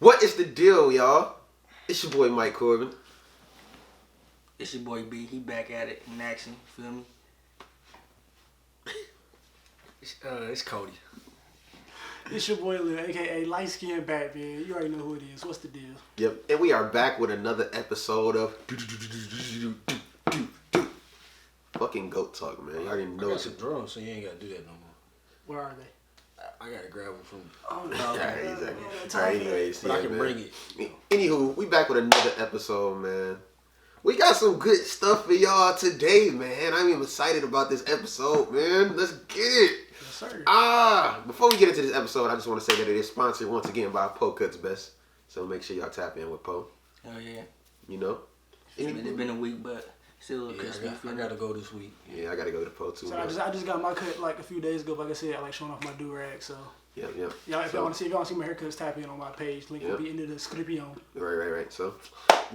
What is the deal, y'all? It's your boy Mike Corbin. It's your boy B. He back at it in action. Feel me? It's Cody. It's your boy Lil, aka Light Skin Batman. You already know who it is. What's the deal? Yep, and we are back with another episode of fucking Goat Talk, man. You already know I got it's some drums, so you ain't gotta do that no more. Where are they? I gotta grab them from. Oh, no. Yeah, exactly. Time Alright, for anyways, But I yeah, can man. bring it. Anywho, we back with another episode, man. We got some good stuff for y'all today, man. I'm even excited about this episode, man. Let's get it. Yes, sir. Before we get into this episode, I just want to say that it is sponsored once again by Poe Cuts Best. So make sure y'all tap in with Poe. Oh yeah. You know? It's been a week, but still a little crispy. I gotta go this week. Yeah, I gotta go to Poe too. So man. I just got my cut like a few days ago. Like I said, I like showing off my do-rag. So Yeah. y'all, if y'all want to see my haircuts, tap in on my page. Link will be in the description. Right. So,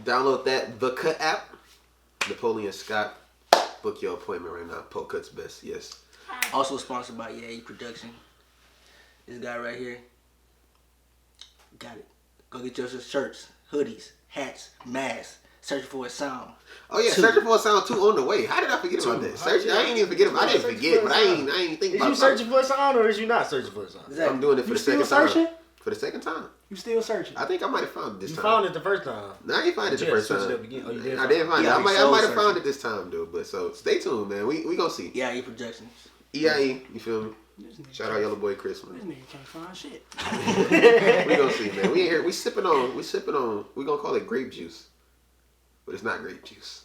download The Cut app. Napoleon Scott. Book your appointment right now. Poe Cuts Best. Yes. Also sponsored by EA Production. This guy right here. Got it. Go get your shirts, hoodies, hats, masks. Search for a sound. Oh yeah, 2. Searching for a Sound 2 on the way. How did I forget about that? Search. I ain't even forget about. I didn't forget, but I ain't think Is about. you searching for a sound or is you not searching for a sound? I'm doing it for You the still second searching? time. For the second time. You still searching? I think I might have found it this You time. found it the first time. No, I ain't find it the Yeah, first switch time. it up again. Oh, you did I didn't find it. Yeah, I might soul have found searching. it this time, though. But so stay tuned, man. We gonna see. EA Productions. EIE, you feel me? This nigga Shout out Yellow Boy Chris, This man. nigga can't find shit. We gonna see, man. We in here. We sipping on. We gonna call it grape juice, but it's not grape juice.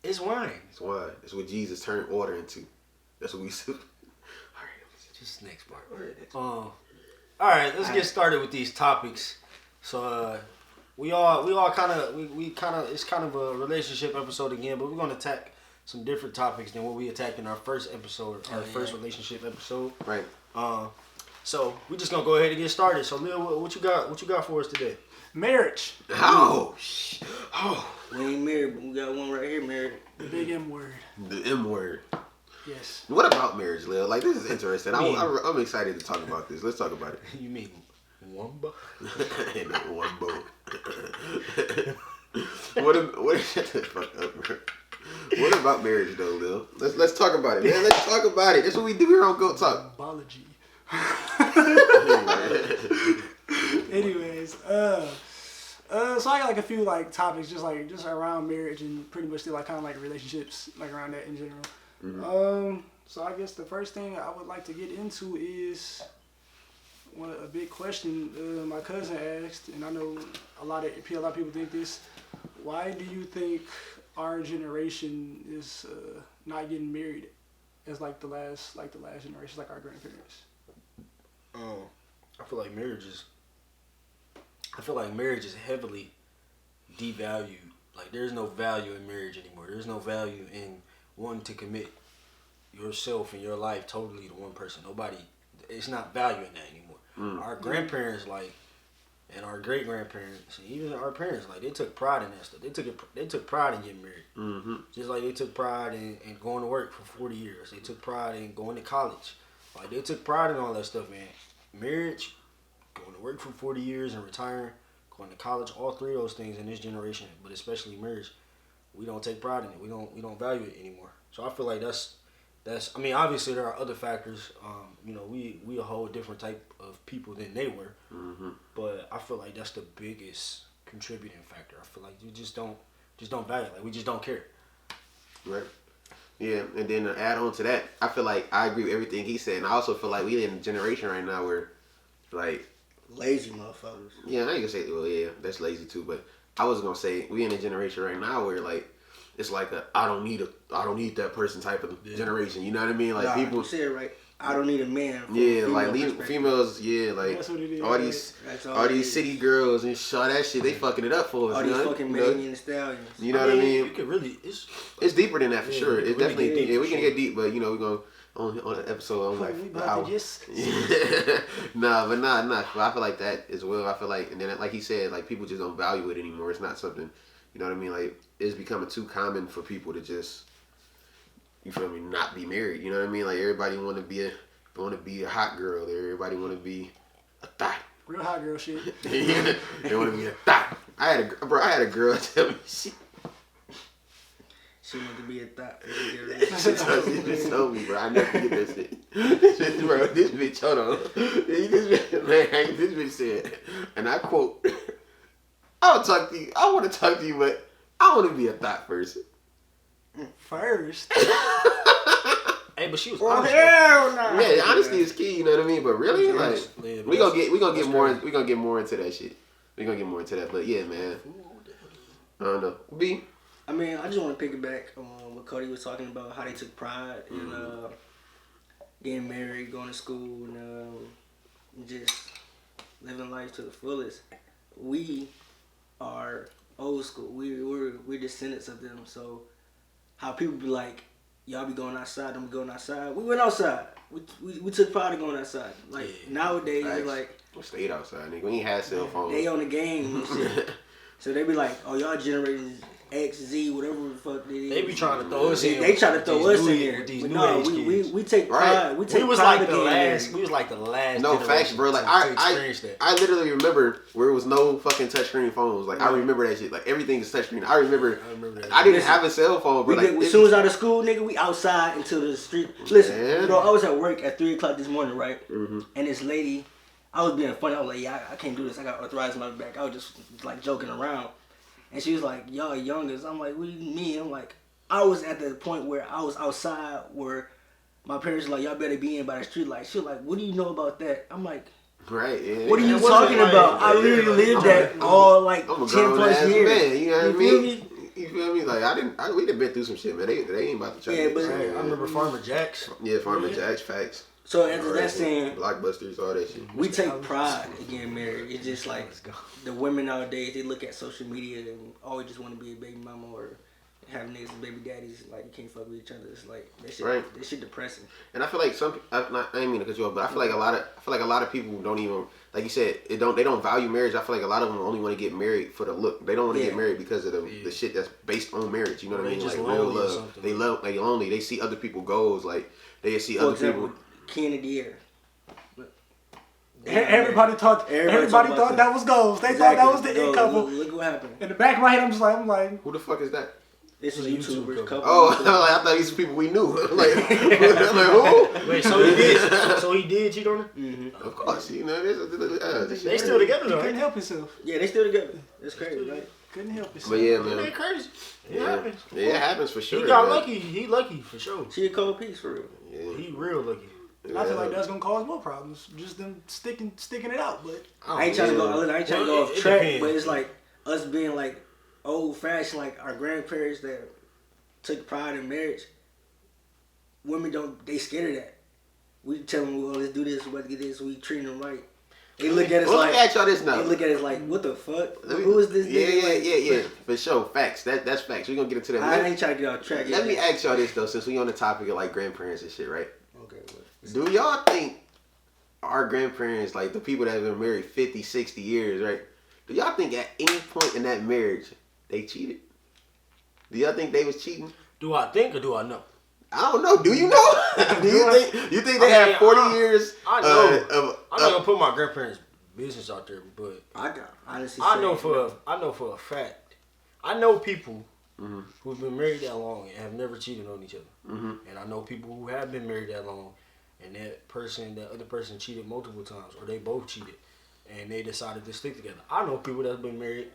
It's wine. It's wine. It's what Jesus turned water into. That's what we sip. All Just next part. All right, let's get started with these topics. So we kind of it's kind of a relationship episode again, but we're gonna attack some different topics than what we attacked in our first episode, our first relationship episode. right. So we're just gonna go ahead and get started. So Lil, what you got for us today? Marriage. Oh. We ain't married, but we got one right here married. The big M word. The M word. Yes. What about marriage, Lil? Like, this is interesting. I'm excited to talk about this. Let's talk about it. You mean Wumba? Ain't no one boat. Shut the fuck up, bro. What about marriage, though, Lil? Let's talk about it, man. Let's talk about it. That's what we do here on Goat Talk. Biology. Anyways, so I got like a few like topics just around marriage and pretty much still like kind of like relationships like around that in general. Mm-hmm. So I guess the first thing I would like to get into is a big question my cousin asked, and I know a lot of people think this. Why do you think our generation is not getting married as like the last generation, like our grandparents? I feel like marriage is heavily devalued. Like, there's no value in marriage anymore. There's no value in wanting to commit yourself and your life totally to one person. It's not value in that anymore. Our grandparents, like, and our great grandparents, and even our parents, like, they took pride in that stuff. They took pride in getting married. Mm-hmm. Just like they took pride in going to work for 40 years. They took pride in going to college. Like, they took pride in all that stuff, man. Marriage, going to work for 40 years and retiring, going to college, all three of those things in this generation, but especially marriage, we don't take pride in it. We don't value it anymore. So I feel like that's. I mean, obviously there are other factors. We a whole different type of people than they were. Mm-hmm. But I feel like that's the biggest contributing factor. I feel like you just don't value it. Like, we just don't care. Right. Yeah, and then to add on to that, I feel like I agree with everything he said, and I also feel like we in a generation right now where, like, Lazy motherfuckers. yeah, I ain't gonna say, well, yeah, that's lazy too, but I was gonna say we in a generation right now where, like, it's like I don't need that person type of generation. You know what I mean? Like, people. You said it right. I don't need a man. Yeah, like females. Yeah, like That's what it is, all these city girls and all that shit. They fucking it up for us. All these fucking Megan and Stallions. You know what I mean? You could really. It's deeper than that for sure. It's we can definitely get deep yeah. for We can sure. get deep, but we're gonna on an episode on like We an about hour. to just Nah. But I feel like that as well. I feel like, and then like he said, like, people just don't value it anymore. It's not something, you know what I mean? Like, it's becoming too common for people to just, you feel me, not be married. You know what I mean? Like, everybody want to be a hot girl. Everybody want to be a thot. Real hot girl shit. They want to be a thot. I had a girl tell me She wanted to be a thought. she told me, bro. I never forget that shit. Bro, this bitch, hold on. This bitch said, and I quote, I want to talk to you, but I want to be a thought first. First. Hey, but she was Oh honest. hell no! Yeah, honesty is key. You know what I mean? But really, Yeah, like, yeah, we gonna that's get more. crazy. We gonna get more into that shit. We gonna get more into that. But yeah, man. I don't know. B. I mean, I just want to piggyback on what Cody was talking about, how they took pride in getting married, going to school, and just living life to the fullest. We are old school. We're descendants of them. So how people be like, y'all be going outside, don't be going outside. We went outside. We took pride in going outside. Like nowadays, Facts. like We stayed outside, nigga. We ain't had cell phones. they on the game and shit. So they be like, oh, y'all generation X, Z, whatever the fuck they is. They be trying to throw us in. They try to throw us in with here. these But new no, age kids. we take Right. pride. We take We was pride like the in last. getting We was like the last. No facts, generation bro. Like to experience that. I literally remember where it was no fucking touchscreen phones. Like I remember that shit. Like everything is touchsceen. I remember that. I didn't have a cell phone, bro. We Like as soon as out of school, nigga, we outside into the street. Listen, Man. bro, I was at work at 3 o'clock this morning, right? Mm-hmm. And this lady, I was being funny. I was like, yeah, I can't do this. I got arthritis in my back. I was just like joking around. And she was like, y'all youngest. I'm like, what do you mean? I'm like, I was at the point where I was outside where my parents were like, y'all better be in by the street light. She was like, what do you know about that? I'm like, Right, yeah. what are you It wasn't talking like- about? I literally lived that all like I'm a 10 grown plus ass years. man. You know what I feel mean? me? You feel me? Like we done been through some shit, man. They ain't about to try Yeah, to but- get Hey, I remember Farmer Jack's. Yeah, Farmer Jack's, facts. So after Alright, that saying, Blockbusters, all that shit. we take pride in getting married. It's just like Let's go. the women nowadays, they look at social media and always just want to be a baby mama or have niggas as baby daddies. Like, you can't fuck with each other. It's like, that shit, Right. that shit depressing. And I feel like I ain't mean to cut you off, but I feel like a lot of people don't even, like you said, they don't value marriage. I feel like a lot of them only want to get married for the look. They don't want to get Yeah. married because of the shit that's based on marriage. You know what I They mean? just Like real lonely or love. something. They lonely. They see other people goals. Like they see For other example, people. Kennedy Air. Everybody thought Everybody talk about thought that was goals. They thought that was the Exactly. in couple. Look what happened. In the back of my head, I'm like, Who the fuck is that? This is It's a YouTube YouTubers couple. couple. Oh, I thought these people we knew. like who? Wait, so he did. So he did cheat on her. Mm-hmm. Of course, you know this They still together he though. couldn't Ain't help himself. Yeah, they still together. That's crazy, right? Couldn't help himself. But yeah, they? Ain't man. that crazy? It Yeah. happens. Yeah, it happens for sure. He got man. lucky. He lucky for sure. She a cold piece for real. Yeah. He real lucky. I feel like that's gonna cause more problems. Just them sticking it out. But I ain't trying to go. I ain't trying to go Well, off it track, depends. but it's like us being like old fashioned, like our grandparents that took pride in marriage. Women don't. They scared of that. We tell them, well, let's do this. Let's get this. We treat them right. They look at us Well, let like. me ask y'all this now. They look at us like, what the fuck? Let me- Who is this? Yeah, nigga? Like, yeah. For sure, facts. That's facts. We're gonna get into that. I ain't trying to get off track. Let yet. me ask y'all this though, since we on the topic of like grandparents and shit, right? Okay. What? Do y'all think our grandparents, like the people that have been married 50, 60 years, right? Do y'all think at any point in that marriage they cheated? Do y'all think they was cheating? Do I think or do I know? I don't know. Do you know? Do you think they I mean, had 40 years? I know. Of I'm not gonna put my grandparents' business out there, but I got honestly. I know for a fact. I know people Mm-hmm. who've been married that long and have never cheated on each other. Mm-hmm. And I know people who have been married that long, and that other person cheated multiple times, or they both cheated, and they decided to stick together. I know people that's been married,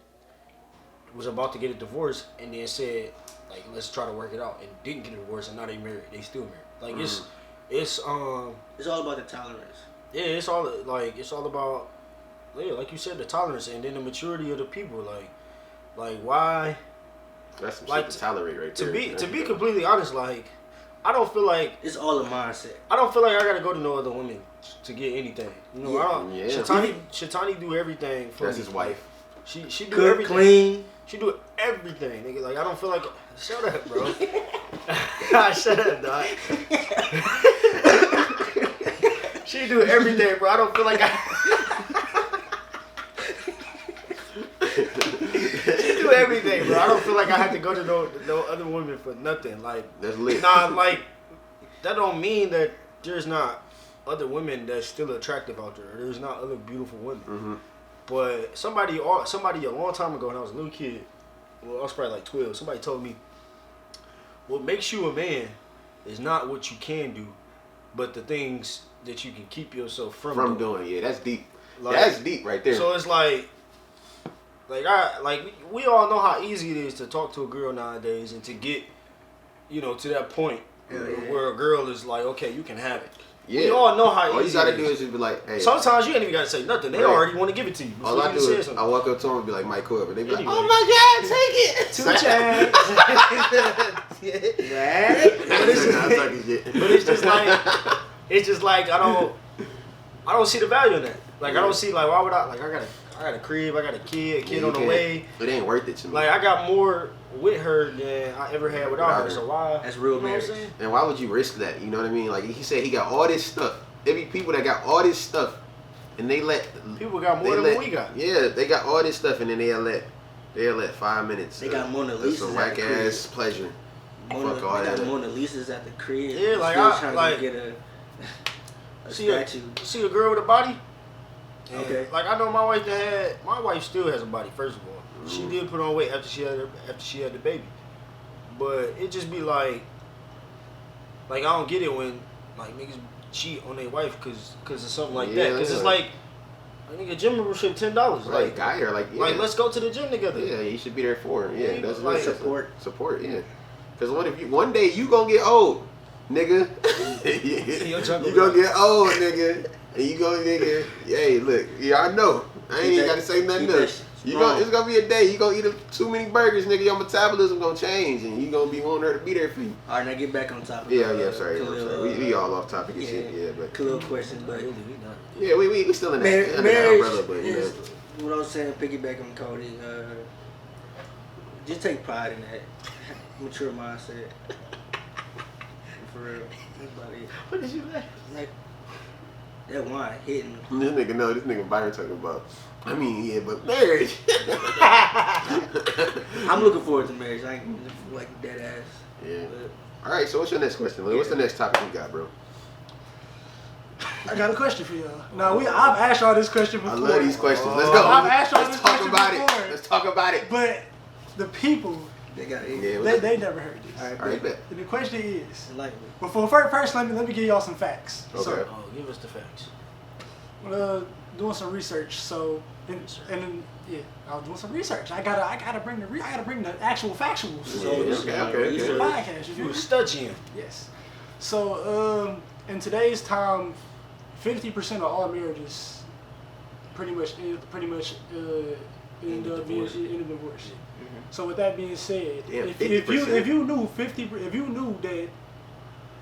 was about to get a divorce, and then said, like, let's try to work it out, and didn't get a divorce, and now they married. They still married. Like it's It's all about the tolerance. yeah, it's all about, yeah, like you said, the tolerance, and then the maturity of the people. Like why? That's some Like, shit to tolerate right there. To be completely honest, like I don't feel like It's all a mindset. I gotta go to no other women to get anything. You know, I don't. Yeah. Shatani do everything for That's me. his wife. She do Cook, everything. clean. She do everything, nigga. Like I don't feel like. Shut up, bro. Shut up, dog. She do everything, bro. I don't feel like She do everything, bro. I don't feel like I have to go to no other women for nothing. Like That's lit. nah, like that don't mean that there's not other women that's still attractive out there. There's not other beautiful women. Mm-hmm. But somebody a long time ago when I was a little kid, well, I was probably like 12, somebody told me, what makes you a man is not what you can do, but the things that you can keep yourself from doing. Yeah, that's deep. Like, that's deep right there. So it's like we all know how easy it is to talk to a girl nowadays and to get, to that point where a girl is like, okay, you can have it. Yeah. We all know how all easy you gotta it do is. is just be like, hey. Sometimes you ain't even gotta say nothing. They Right. already want to give it to you. All I do is I walk up to them and be like, Mike Corbin. They be like, Anyway. oh my God, take it. 2 chains. But it's just like I don't see the value in that. Like I don't see like why would I like I got a crib, I got a kid on the way. It ain't worth it to me. Like I got more with her than I ever had without her. So why? That's real you know what I'm marriage. saying? And why would you risk that? You know what I mean? Like he said, he got all this stuff. There be people that got all this stuff, and they let People got more than what we got. Yeah, they got all this stuff, and then they'll let 5 minutes. They got Mona Lisas some at whack the crib. ass pleasure. They Fuck all got that. Mona Lisa's at the crib. Yeah, like Still I- trying like- to get a See statue. see a girl with a body. And, Okay. Like I know my wife still has a body. First of all, she did put on weight after she had the baby, but it just be like I don't get it when like niggas cheat on their wife because of something like that. Yeah, Because it's yeah. like I think a gym membership $10. Like guy or like yeah. Like let's go to the gym together. Yeah, you should be there for him. Yeah, Yeah, that's like- support. Support, yeah. Because one day you gonna get old, nigga. Your jungle you gonna get old, nigga. And you gonna nigga. Hey, look, yeah, I know. I ain't even gotta say nothing keep that else. shit It's gonna be a day. You gonna eat too many burgers, nigga. Your metabolism gonna change, and you gonna be wanting her to be there for you. All right, now get back on topic. Yeah, I'm sorry. Khalil, We all off topic and yeah, shit. Yeah, but Khalil question, but Really, we not. yeah, we still in that under the marriage umbrella, but you know. is what I was saying. Piggyback on Cody. Just take pride in that mature mindset. For real, that's about it. What did you like? Like that wine hitting. This nigga Byron talking about. I mean, yeah, but marriage. I'm looking forward to marriage. I ain't like dead ass. Yeah. But All right. So what's your next question, Lil? What's the next topic you got, bro? I got a question for y'all. Now I've asked y'all this question before. I love these questions. Let's go. I've asked y'all Let's this talk question about before. it. Let's talk about it. But the people, they got it. Yeah. they never heard this. All right, All right, bet. And the question is, Enlighten me. before first let me give y'all some facts. Okay. So, Oh, give us the facts. doing some research. So and then I was doing some research. I gotta bring the actual factuals. So, okay. It's a podcast. You You feel was me? studying. Yes. So in today's time, 50% of all marriages pretty much end up being in a divorce. So with that being said, Damn, if 50%. you knew that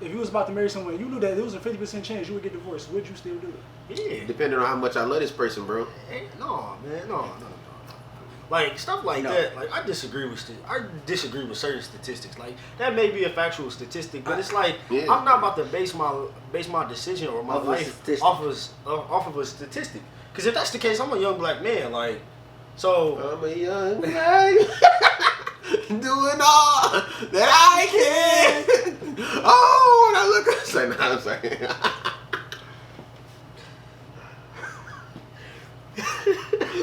if you was about to marry someone, you knew that there was a 50% chance you would get divorced, would you still do it? Yeah. Depending on how much I love this person, bro. No, man, no. Like stuff like No. that. Like I disagree with certain statistics. Like that may be a factual statistic, but it's like Yeah. I'm not about to base my decision or my Off a life statistic. off of a statistic. Because if that's the case, I'm a young black man. Like, so I'm a young man doing all that I can. Oh, when I look, I say, nah, I'm sorry.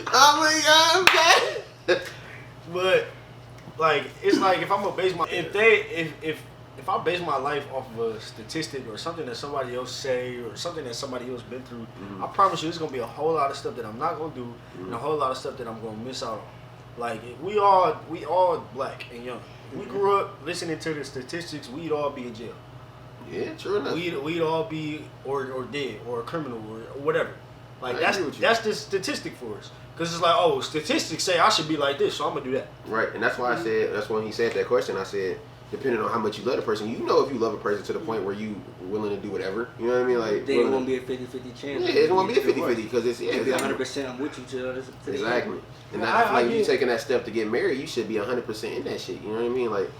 I'm a young man. but like it's like if I'm gonna base my if I base my life off of a statistic or something that somebody else say or something that somebody else been through, I promise you, there's gonna be a whole lot of stuff that I'm not gonna do and a whole lot of stuff that I'm gonna miss out on. Like we all black and young. If we grew up listening to the statistics, we'd all be in jail. Yeah, true enough. We'd all be or dead or a criminal or whatever. Like I agree with you. that's the statistic for us. Cause it's like, oh, statistics say I should be like this, so I'm gonna do that. Right, and that's why I said, that's when he said that question, I said, depending on how much you love the person, you know if you love a person to the point where you willing to do whatever. You know what I mean? Like, Then it willing won't to- be a 50-50 chance. Yeah, it won't be a 50-50 because it's, yeah, It'll be exactly. 100% I'm with you till this. Exactly. And Yeah, I feel like I if you get- taking that step to get married, you should be 100% in that shit. You know what I mean? Like,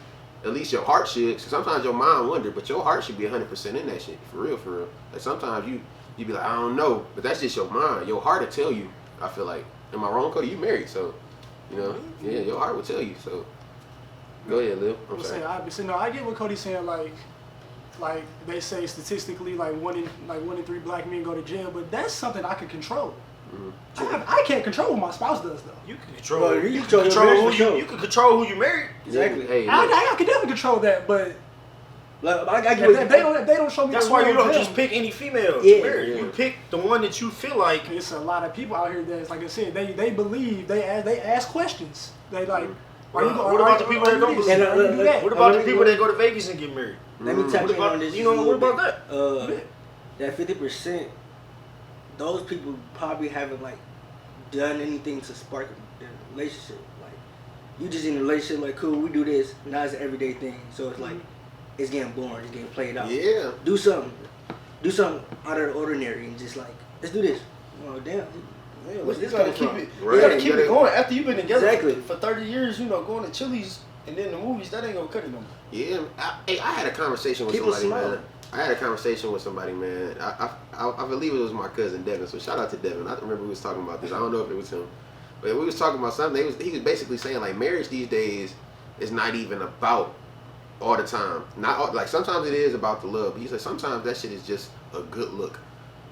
at least your heart should. 'Cause sometimes your mind wonder, but your heart should be 100% in that shit. For real, for real. Like sometimes you be like, I don't know, but that's just your mind. Your heart will tell you. I feel like, am I wrong, Cody? You married, so you know, yeah, your heart will tell you. So go ahead, Lil. I'm sorry. I get what Cody's saying. Like, like they say statistically, like one in 3 black men go to jail, but that's something I can control. I can't control what my spouse does though. You can control. Well, you you can control your control marriage who for you. You can control who you married. Exactly. Hey, I, look, I can definitely control that, but Like, I if get they don't show me. That's the why you real don't them. just pick any female Yeah, to marry. yeah. You pick the one that you feel like. It's a lot of people out here that's, like I said, they believe, they ask questions. They like, What about the people that don't believe? What about the people that go to Vegas and get married? Let me tap What in about on this. you just know? a What little about that? bit. That 50%, those people probably haven't like done anything to spark their relationship. Like, you just in a relationship, like, cool, we do this. Now it's an everyday thing, so it's like it's getting boring, it's getting played out. yeah. Do something out of the ordinary, and just like, let's do this. Oh damn, what's this coming from? You Right. gotta You keep gotta- it going. After you've been together Exactly. for 30 years, you know, going to Chili's and then the movies, that ain't gonna cut it no more. Yeah, I had a conversation with People somebody, smile. man. I had a conversation with somebody, man. I believe it was my cousin Devin. So shout out to Devin. I remember we was talking about this. I don't know if it was him, but we was talking about something. He was basically saying like marriage these days is not even about all the time. Not all, like sometimes it is about the love. But he said sometimes that shit is just a good look.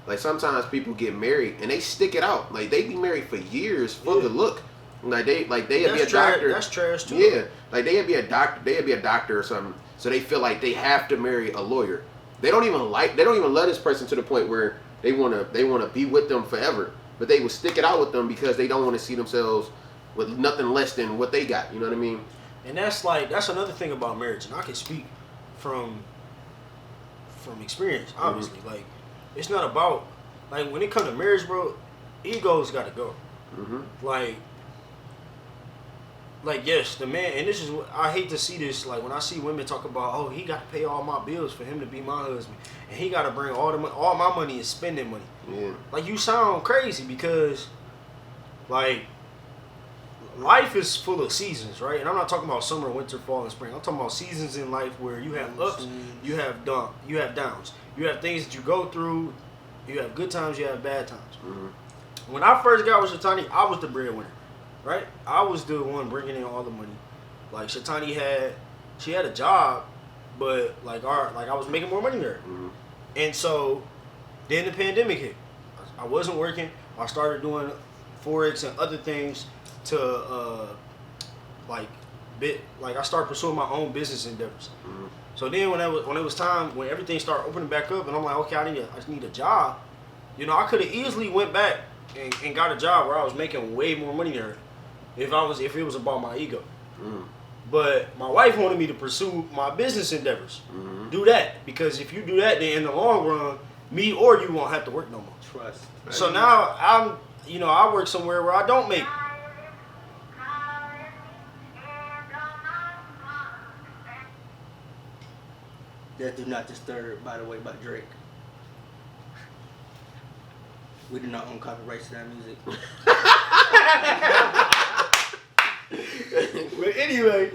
Like sometimes people get married and they stick it out. Like they be married for years for the look. Like they'd be a doctor. That's trash too. Yeah, like they'd be a doctor. They'd be a doctor or something. So they feel like they have to marry a lawyer. They don't even love this person to the point where they wanna be with them forever. But they will stick it out with them because they don't want to see themselves with nothing less than what they got. You know what I mean? And that's another thing about marriage, and I can speak from experience, obviously. Like, it's not about, like, when it comes to marriage, bro, egos got to go. Like, yes, the man, and this is what I hate to see this. Like, when I see women talk about, oh, he got to pay all my bills for him to be my husband, and he got to bring all my money is spending money. Yeah. Like, you sound crazy because, like, life is full of seasons, right? And I'm not talking about summer, winter, fall, and spring. I'm talking about seasons in life where you have ups, you have downs. You have things that you go through. You have good times, you have bad times. Mm-hmm. When I first got with Shatani, I was the breadwinner, right? I was the one bringing in all the money. Like, Shatani had a job, but like I was making more money there. Mm-hmm. And so then the pandemic hit. I wasn't working. I started doing Forex and other things to I started pursuing my own business endeavors. Mm-hmm. So then when it was time, when everything started opening back up, and I'm like, okay, I just need a job. You know, I could have easily went back and got a job where I was making way more money than her if it was about my ego. Mm-hmm. But my wife wanted me to pursue my business endeavors. Mm-hmm. Do that, because if you do that, then in the long run, me or you won't have to work no more. Trust. So now I work somewhere where I don't make. That Do Not Disturb, by the way, by Drake. We do not own copyrights to that music. But anyway,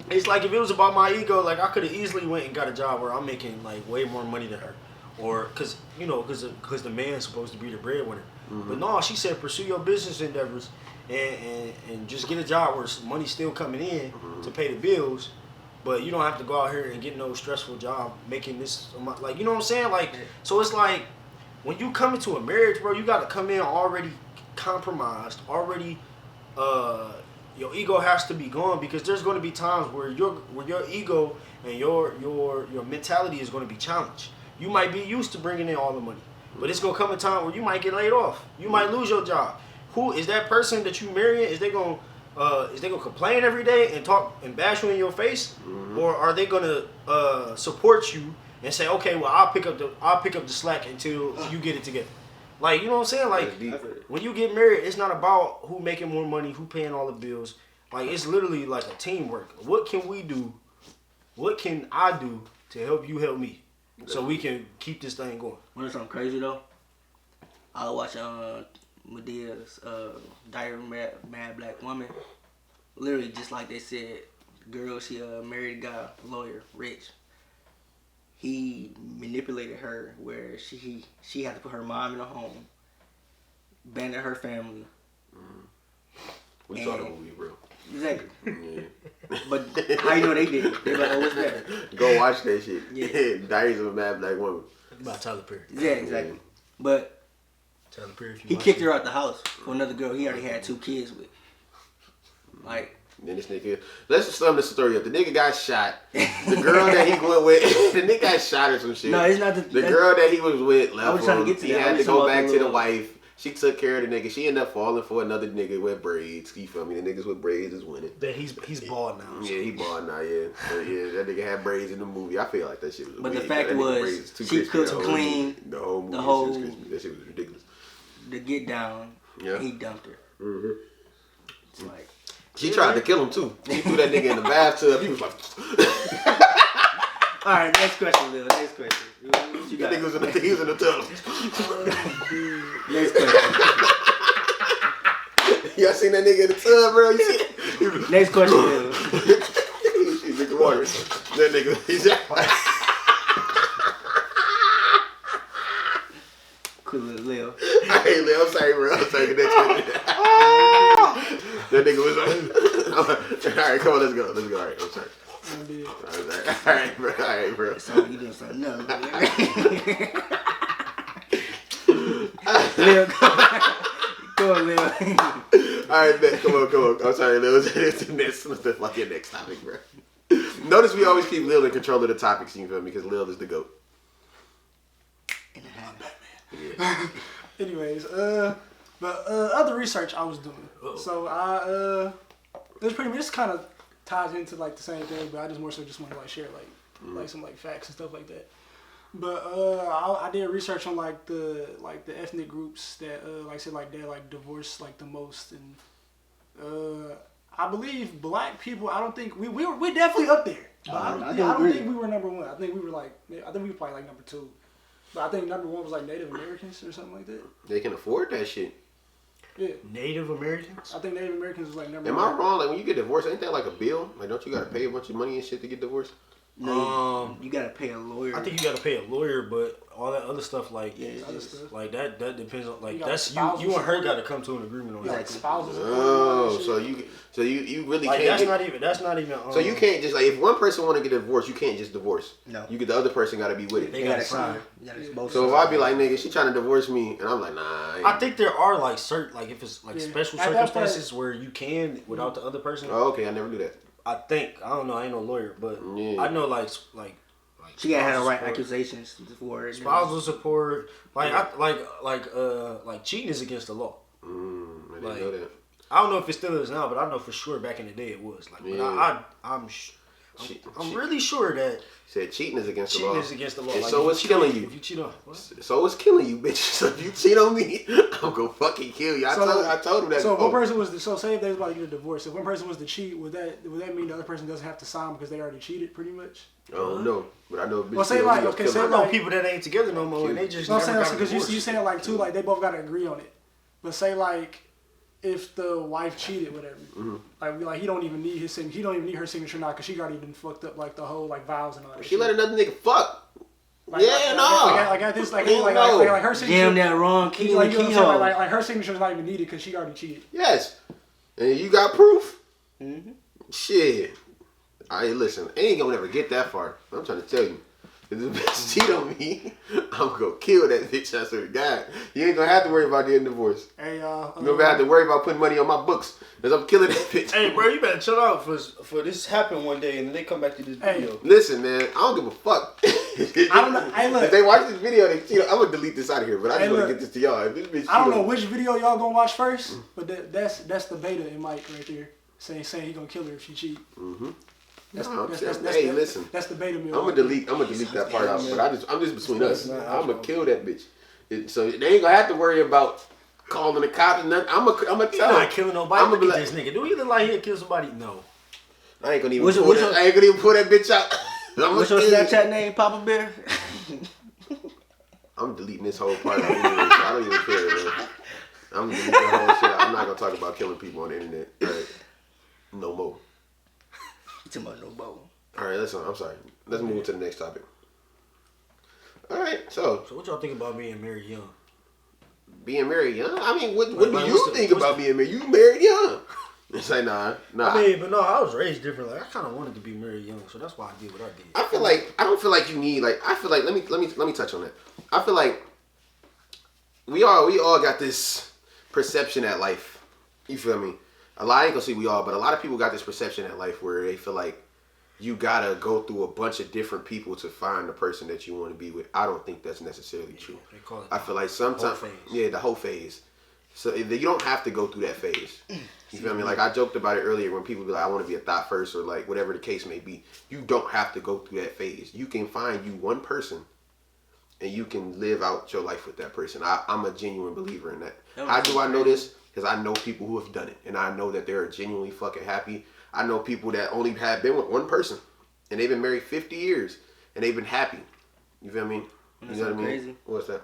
it's like if it was about my ego, like I could have easily went and got a job where I'm making like way more money than her, or because the man's supposed to be the breadwinner. Mm-hmm. But no, she said pursue your business endeavors and just get a job where money's still coming in to pay the bills. But you don't have to go out here and get no stressful job making this, like, you know what I'm saying? Like, so it's like, when you come into a marriage, bro, you got to come in already compromised, already, your ego has to be gone, because there's going to be times where your ego and your mentality is going to be challenged. You might be used to bringing in all the money, but it's going to come a time where you might get laid off. You might lose your job. Who is that person that you marrying? Is they gonna complain every day and talk and bash you in your face, or are they gonna support you and say, okay, well, I'll pick up the slack until you get it together? Like, you know what I'm saying? Like, when you get married, it's not about who making more money, who paying all the bills. Like, it's literally like a teamwork. What can we do? What can I do to help you help me, so we can keep this thing going? You know something crazy though? I was watching Medea's Diary of a Mad Black Woman. Literally, just like they said, girl, she married a guy, lawyer, rich. He manipulated her where she had to put her mom in a home, abandon her family. We saw the movie, bro. Exactly. Yeah. But how you know they did? They're like, oh, what's that? Go watch that shit. Yeah. Diaries of a Mad Black Woman. About Tyler Perry. Yeah, exactly. But Tyler Perry. If you he watch kicked it. her out the house for another girl he already had 2 kids with. Like, Then this nigga, let's just sum the story up. The nigga got shot. The girl that he went with, the nigga got shot or some shit. no, it's not The girl that he was with left was trying to him. get to He that. I had was to go talking back about to the the wife. She took care of the nigga. She ended up falling for another nigga with braids. You feel me? The niggas with braids is winning. That he's bald now. so- Yeah, he bald now, yeah. But yeah, that nigga had braids in the movie. I feel like that shit was But the weird. fact That nigga was, braids too she crispy cooked the whole clean movie. The whole movie. the That whole- shit was crispy. That shit was ridiculous. to get down, Yeah. and he dumped her. Mm-hmm. It's like, She tried to kill him too. She threw that nigga in the bathtub. He was like, all right, next question, Lil. Next question. What you that got? nigga was in the, he was in the tub. Next question. Y'all seen that nigga in the tub, bro? You see? He was, Next question, Lil. he drinking water. That nigga, he's Cool, Lil. Hey, Lil, I'm sorry, bro. I'm sorry. Next question. That nigga was all right, come on, let's go. Let's go. All right, I'm sorry. I did. All right, bro. All right, bro. So you doing something else. Lil, go on, Lil. All right, man. Come on. I'm sorry, Lil. It's the fucking next topic, bro. Notice we always keep Lil in control of the topics, you feel me? Because Lil is the GOAT. Anyways, but other research I was doing. So it was pretty much, this kind of ties into like the same thing, but I just more so just want to like share like some like facts and stuff like that. But I did research on like the ethnic groups that like I said like they like divorce like the most, and I believe black people. I don't think we're definitely up there. But I don't think we were number one. I think we were probably like number 2. But I think number 1 was like Native Americans or something like that. They can afford that shit. Yeah, Native Americans. I think Native Americans was like number Am 1. I wrong? Like when you get divorced, ain't that like a bill? Like don't you gotta pay a bunch of money and shit to get divorced? No, you gotta pay a lawyer. I think you gotta pay a lawyer, but all that other stuff like Other stuff. like that depends on like You got that's spousal you and her support. got to come to an agreement on Yeah, that. like spouses. Oh, so you really Like can't. that's not even. So you can't just like if one person want to get divorced, you can't just divorce. No. You get the other person got to be with it. They You gotta gotta sign. sign. You gotta both So if sign. I be like, nigga, she trying to divorce me, and I'm like, nah. I think there are like certain like if it's like Yeah. special At that circumstances where you can without the other person. Oh, okay, I never knew that. I think I don't know. I ain't no lawyer, but Yeah. I know like She gotta have the spousal right support. accusations for it. Spousal support, like cheating is against the law. I didn't Like, know that. I don't know if it still is now, but I know for sure back in the day it was. Like, Yeah. but I'm Cheat- really sure that Said cheating is against the cheating law. is against the law. And Like, so if it's cheat killing on- you. If you cheat on what? So it's killing you, bitch. So if you cheat on me, I'm gonna fucking kill you. I told him that. So if before. one person was say if they was about to get a divorce, if one person was to cheat, would that mean the other person doesn't have to sign because they already cheated, pretty much? Oh no, but I know. Well, say like okay, say I know like people that ain't together no more, and they just no, I'm never saying got because you divorced. saying like two, like they both got to agree on it. But say like if the wife cheated, whatever, like he don't even need his signature. He don't even need her signature now because she already been fucked up like the whole like vows and all that. She shit. let another nigga fuck. Like, Yeah, no. Like at this, like No. like her signature. Jam that wrong key in Like, the you know what I'm saying? keyhole. Like her signature is not even needed because she already cheated. Yes, and you got proof. Mhm. Shit. I listen. I ain't gonna never get that far. I'm trying to tell you. If this bitch cheat on me, I'm gonna kill that bitch. I swear to God. You ain't gonna have to worry about getting divorced. Hey, You don't gonna have to worry about putting money on my books. Cause I'm killing that bitch. Hey, bro, you better chill out for this happen one day, and then they come back to this Hey. video. Listen, man, I don't give a fuck. I don't know. Hey, look. If they watch this video, they cheat. I'm gonna delete this out of here. But I just Hey, want to look. get this to y'all. If this bitch I don't cheat know on me- which video y'all gonna watch first, but that's the beta in Mike right there, saying he gonna kill her if she cheat. Hey, listen. That's the beta meal. I'm gonna delete that part out. But I'm just between us. not I'm gonna outro. kill that bitch. So they ain't gonna have to worry about calling the cops and nothing. I'm gonna He's tell not them. killing nobody. I'ma Look be at like- this nigga. Do he look like he'll kill somebody? No. I ain't gonna even What's pull your- that. I ain't gonna even pull that bitch out. What's your Snapchat name, Papa Bear? I'm deleting this whole part out. Anyway, so I don't even care, man. I'm deleting the whole shit out. I'm not gonna talk about killing people on the internet. All right. No more. You talking about no bow. All right, listen. I'm sorry. Let's move to the next topic. All right. So So what y'all think about being married young? being married young. I mean, what Like, do what's you the- think what's about being married? You married young. It's like nah. I mean, but no, I was raised different. Like I kind of wanted to be married young, so that's why I did what I did. I don't feel like you need like. I feel like let me touch on that. I feel like we all got this perception at life. You feel me? I ain't gonna say we all, but a lot of people got this perception at life where they feel like you gotta go through a bunch of different people to find the person that you want to be with. I don't think that's necessarily true. They call it I feel like sometimes, the whole phase. So you don't have to go through that phase. You feel me? Like I joked about it earlier when people be like, I want to be a thought first or like whatever the case may be. You don't have to go through that phase. You can find you one person and you can live out your life with that person. I'm a genuine believer in that. How do I know this? Because I know people who have done it and I know that they're genuinely fucking happy. I know people that only have been with one person and they've been married 50 years and they've been happy. You feel me? You know what I mean? Crazy. What's that?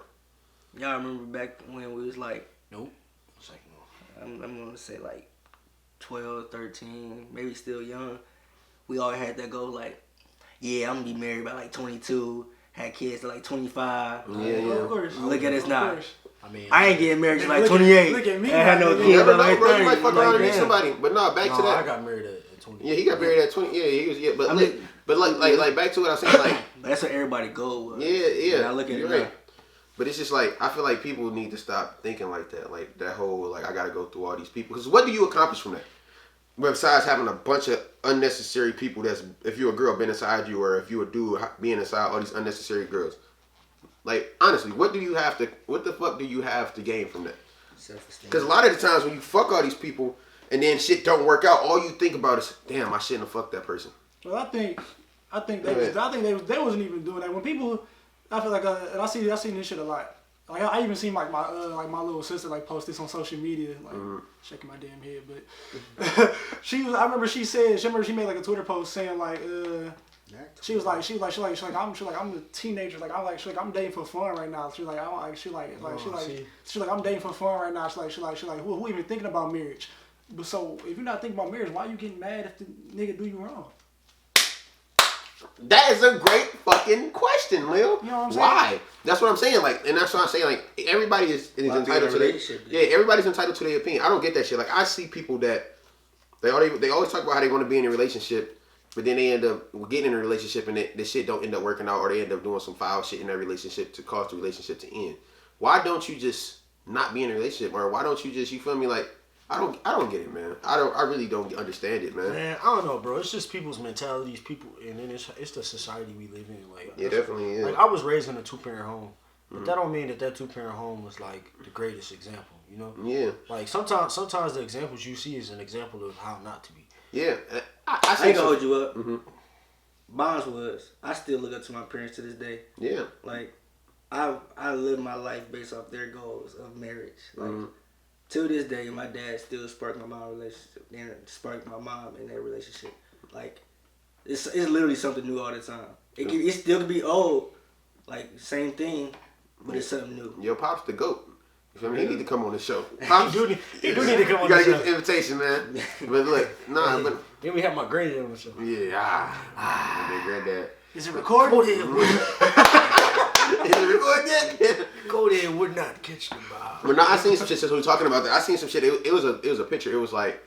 Y'all remember back when we was like, Nope. I'm gonna say like 12, 13, maybe still young. We all had that goal like, yeah, I'm gonna be married by like 22, had kids at like 25. Yeah. Of course. Look at us Of now. course. I mean, I ain't getting married till like Look at- 28. look at me I had now, no nigga. kids You never at like know, bro. 30. You might fuck around and meet damn. somebody. But no, back to no, that. I got married at 20. Yeah, he got married at 20. Yeah, he was. Yeah, but I mean- like back to what I was saying. Like, That's what everybody goal was. yeah. And I look at you're it right. But it's just like I feel like people need to stop thinking like that. Like that whole like I gotta go through all these people. Because what do you accomplish from that? Besides having a bunch of unnecessary people that's if you're a girl being inside you or if you're a dude being inside all these unnecessary girls. Like honestly, what the fuck do you have to gain from that? Self-esteem. Because a lot of the times when you fuck all these people and then shit don't work out, all you think about is, damn, I shouldn't have fucked that person. Well, I think they wasn't even doing that. When people, I feel like, and I seen this shit a lot. Like I even seen like my little sister like post this on social media, like shaking my damn head. But I remember she made like a Twitter post saying like she was like I'm a teenager, like I'm dating for fun right now. I'm dating for fun right now. She's like who even thinking about marriage? But so if you're not thinking about marriage, why are you getting mad if the nigga do you wrong? That is a great fucking question, Lil. You know what I'm saying? Why? That's what I'm saying. Like, and that's what I'm saying. Like, everybody is entitled to their everybody's entitled to their opinion. I don't get that shit. Like, I see people that they always talk about how they want to be in a relationship, but then they end up getting in a relationship and the shit don't end up working out, or they end up doing some foul shit in that relationship to cause the relationship to end. Why don't you just not be in a relationship, or why don't you just you feel me? Like, I don't get it, man. I really don't understand it, man. Man, I don't know, bro. It's just people's mentalities, and then it's the society we live in. Like, Yeah, definitely is. Like I was raised in a 2-parent home, but that don't mean that 2-parent home was like the greatest example. You know? Yeah. Like sometimes the examples you see is an example of how not to be. Yeah. I ain't gonna hold you up. Mm-hmm. Bonds was. I still look up to my parents to this day. Yeah. Like, I live my life based off their goals of marriage. Like, to this day, my dad still sparked my mom's relationship and sparked my mom in that relationship. Like, it's literally something new all the time. It still could be old, like same thing, but it's something new. Your pop's the GOAT. You feel me? He need to come on the show. Pops, He do need to come on you the gotta show. get the invitation, man. But look, but Then we have my granddad on the show. yeah, big granddad. Is it recorded? Go there, Is it recording yet? go there would not catch the vibe. But no, I seen some shit since we were talking about that. I seen some shit. It was a picture. It was like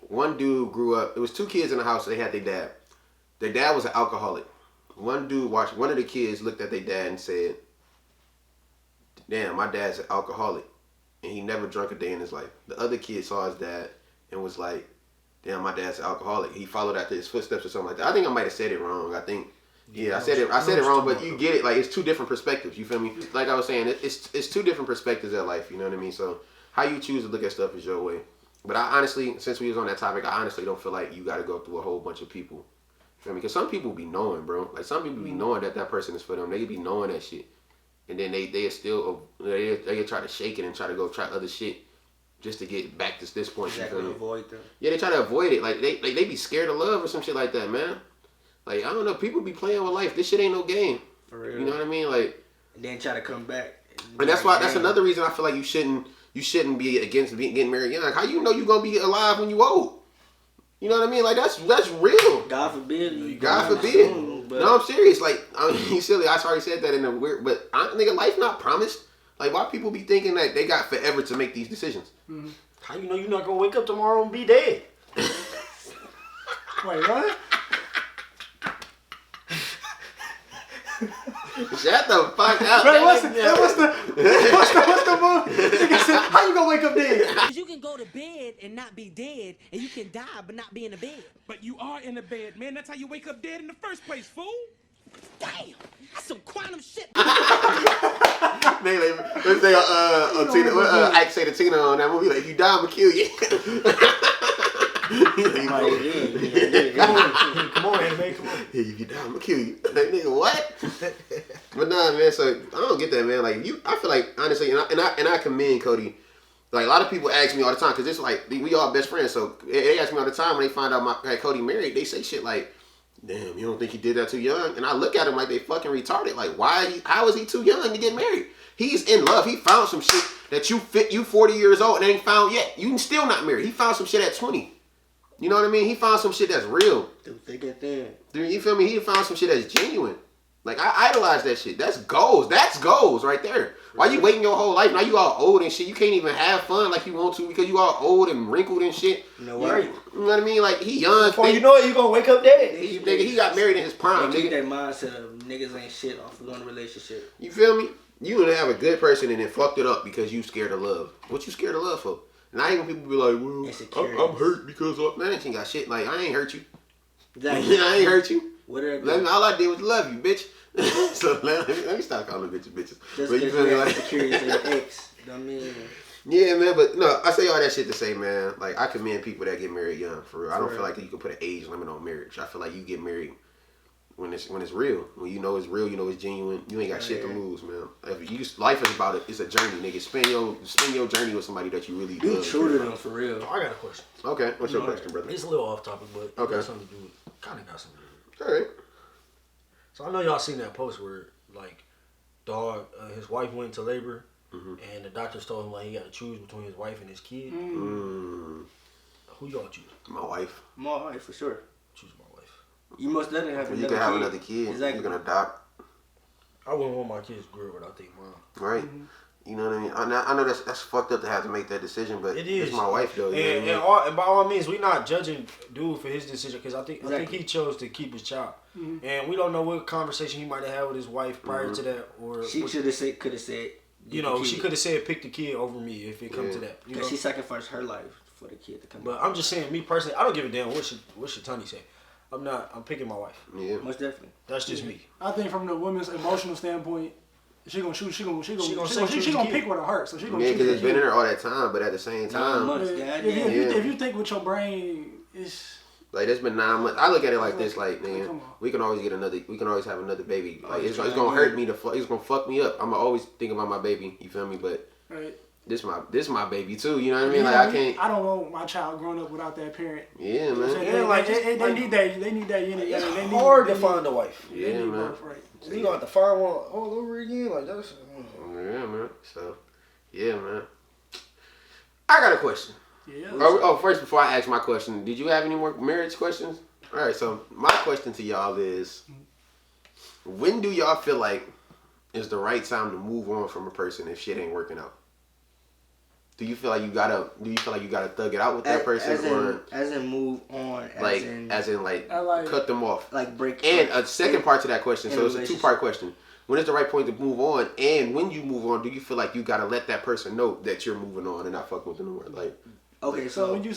one dude grew up. It was 2 kids in the house. They had their dad. Their dad was an alcoholic. One dude watched. One of the kids looked at their dad and said, "Damn, my dad's an alcoholic, and he never drank a day in his life." The other kid saw his dad and was like, "Damn, my dad's an alcoholic. He followed after his footsteps or something like that." I think I might have said it wrong. I think. Yeah, I said it wrong, but you get it. Like, it's 2 different perspectives. You feel me? Like I was saying, it's 2 different perspectives at life. You know what I mean? So how you choose to look at stuff is your way. But I honestly, since we was on that topic, I honestly don't feel like you got to go through a whole bunch of people. You feel me? Because some people be knowing, bro. Like, some people be knowing that person is for them. They be knowing that shit, and then they still they try to shake it and try to go try other shit just to get back to this point. Exactly, You feel me? avoid them. Yeah, they try to avoid it. Like they be scared of love or some shit like that, man. Like, I don't know, people be playing with life. This shit ain't no game. For real. You know what I mean? Like, And then try to come back. and that's another reason I feel like you shouldn't be against getting married young. Like, how you know you gonna be alive when you old? You know what I mean? Like, that's real. God forbid. God forbid. Soon, but No, I'm serious. Like, I mean, you silly. I already said that in a weird, but nigga, life not promised. Like, why people be thinking that they got forever to make these decisions? How you know you're not gonna wake up tomorrow and be dead? Wait, what? Shut the fuck up. Wait, what's the move? Nigga said, how you gonna wake up dead? You can go to bed and not be dead, and you can die but not be in the bed. But you are in the bed, man. That's how you wake up dead in the first place, fool. Damn, that's some quantum shit. Let's say Tina, Ike say to Tina on that movie, like, if you die, I'ma kill you. Come on, man. Come on. If you die, I'ma kill you. Like, nigga, what? But nah, man. So I don't get that, man. Like I feel like honestly, and I commend Cody. Like a lot of people ask me all the time because it's like we all best friends. So they ask me all the time when they find out Cody married. They say shit like, "Damn, you don't think he did that too young?" And I look at him like they fucking retarded. Like, how is he too young to get married? He's in love. He found some shit that you 40 years old and ain't found yet. You still not married. He found some shit at 20. You know what I mean? He found some shit that's real. They get there. Dude, you feel me? He found some shit that's genuine. Like, I idolize that shit. That's goals. That's goals right there. Why you waiting your whole life? Now you all old and shit. You can't even have fun like you want to because you all old and wrinkled and shit. You know what? You know what I mean? Like, he young. Before you know it, you gonna wake up dead. He got married in his prime, They keep nigga. that mindset of niggas ain't shit off of one relationship. You feel me? You gonna have a good person and then fucked it up because you scared of love. What you scared of love for? Not even people be like, well, I'm hurt because of... Man, ain't got shit. Like, I ain't hurt you. Exactly. I ain't hurt you. Whatever. All I did was love you, bitch. So let me stop calling bitches bitches. Just But you because feel me? you have Like, insecurities in your ex. You know what I mean? yeah, man. But no, I say all that shit to say, man. Like, I commend people that get married young. For real, I don't feel like you can put an age limit on marriage. I feel like you get married when it's real. When you know it's real, you know it's genuine. You ain't got shit to lose, man. If you life is about it. It's a journey, nigga. Spend your journey with somebody that you really Be love. true to them for real. I got a question. Okay, what's your question, brother? It's a little off topic, but it Okay. got something to do with. Kind of got something to do with. All right. So I know y'all seen that post where like, his wife went into labor, and the doctors told him like he got to choose between his wife and his kid. Who y'all choose? My wife. My wife, for sure. Choose my wife. You most definitely have You another can have kid. another kid. Exactly. You can adopt. I wouldn't want my kids to grow up without their mom. Right. You know what I mean? I know that's fucked up to have to make that decision, but It is. it's my wife though. You know what I mean? And by all means, we not judging dude for his decision because I think he chose to keep his child, and we don't know what conversation he might have had with his wife prior to that, or She could have said. You know, she could have said pick the kid over me if it comes to that. You know? Because she sacrificed her life for the kid to come. But I'm just saying, me personally, I don't give a damn what Shatani say. I'm picking my wife. Yeah. Most definitely. That's just me. I think from the women's emotional standpoint, she gonna pick with her heart. So she gonna Yeah, choose because it's the been kid. in her all that time, but at the same 9 time, months. If Goddamn. if you think with your brain, it's like it's been 9 months. I look at it like this, like, man, come on. we can always have another baby. Like it's trying gonna to hurt me it's gonna fuck me up. I'm gonna always think about my baby. You feel me? But right. this my baby too. You know what I mean? Like I can't. I don't want my child growing up without that parent. Yeah, man. They need that. They need that unity. It's hard to find a wife. Yeah, man. Both, right. You gonna have to find one all over again. Like that's. Yeah, man. So, yeah, man. I got a question. Yeah. First, before I ask my question, did you have any more marriage questions? All right, so my question to y'all is, when do y'all feel like is the right time to move on from a person if shit ain't working out? Do you feel like you gotta thug it out with that person, as in move on, as in cut them off? Like break. And a second part to that question, so it's a relationship. 2-part question. When is the right point to move on? And when you move on, do you feel like you gotta let that person know that you're moving on and not fucking with them no more? Like, Okay, So so when you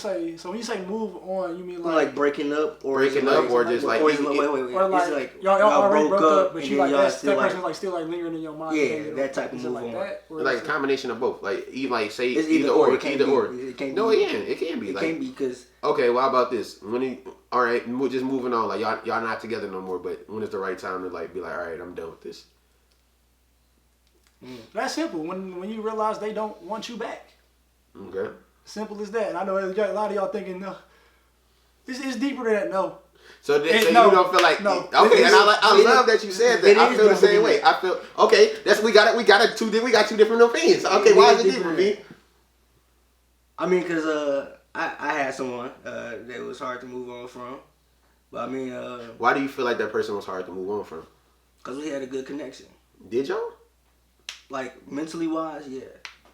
say move on, you mean like breaking up or breaking up or just like wait. or It's like y'all already broke up, but and you then like y'all that person's like still like lingering in your mind. Yeah, You can't get that over type it. of Is it move like on. that, or like is a it- combination of both. Like even like say It's either or. It can't Either be. or. It can't No, be. it can be. It Like, can't be because okay, well, how about this? All right, just moving on. Like y'all not together no more. But when is the right time to like be like, all right, I'm done with this? That's simple. When you realize they don't want you back. Okay. Simple as that. And I know a lot of y'all thinking, no, this is deeper than that. No. So no, you don't feel like no. okay, and I love that you said that. It I is feel the deeper same than way. that. I feel okay. We got two different opinions. Okay, why is it different, B? I mean, cause I had someone that was hard to move on from, but I mean, Why do you feel like that person was hard to move on from? cause we had a good connection, Did y'all? like mentally wise, yeah.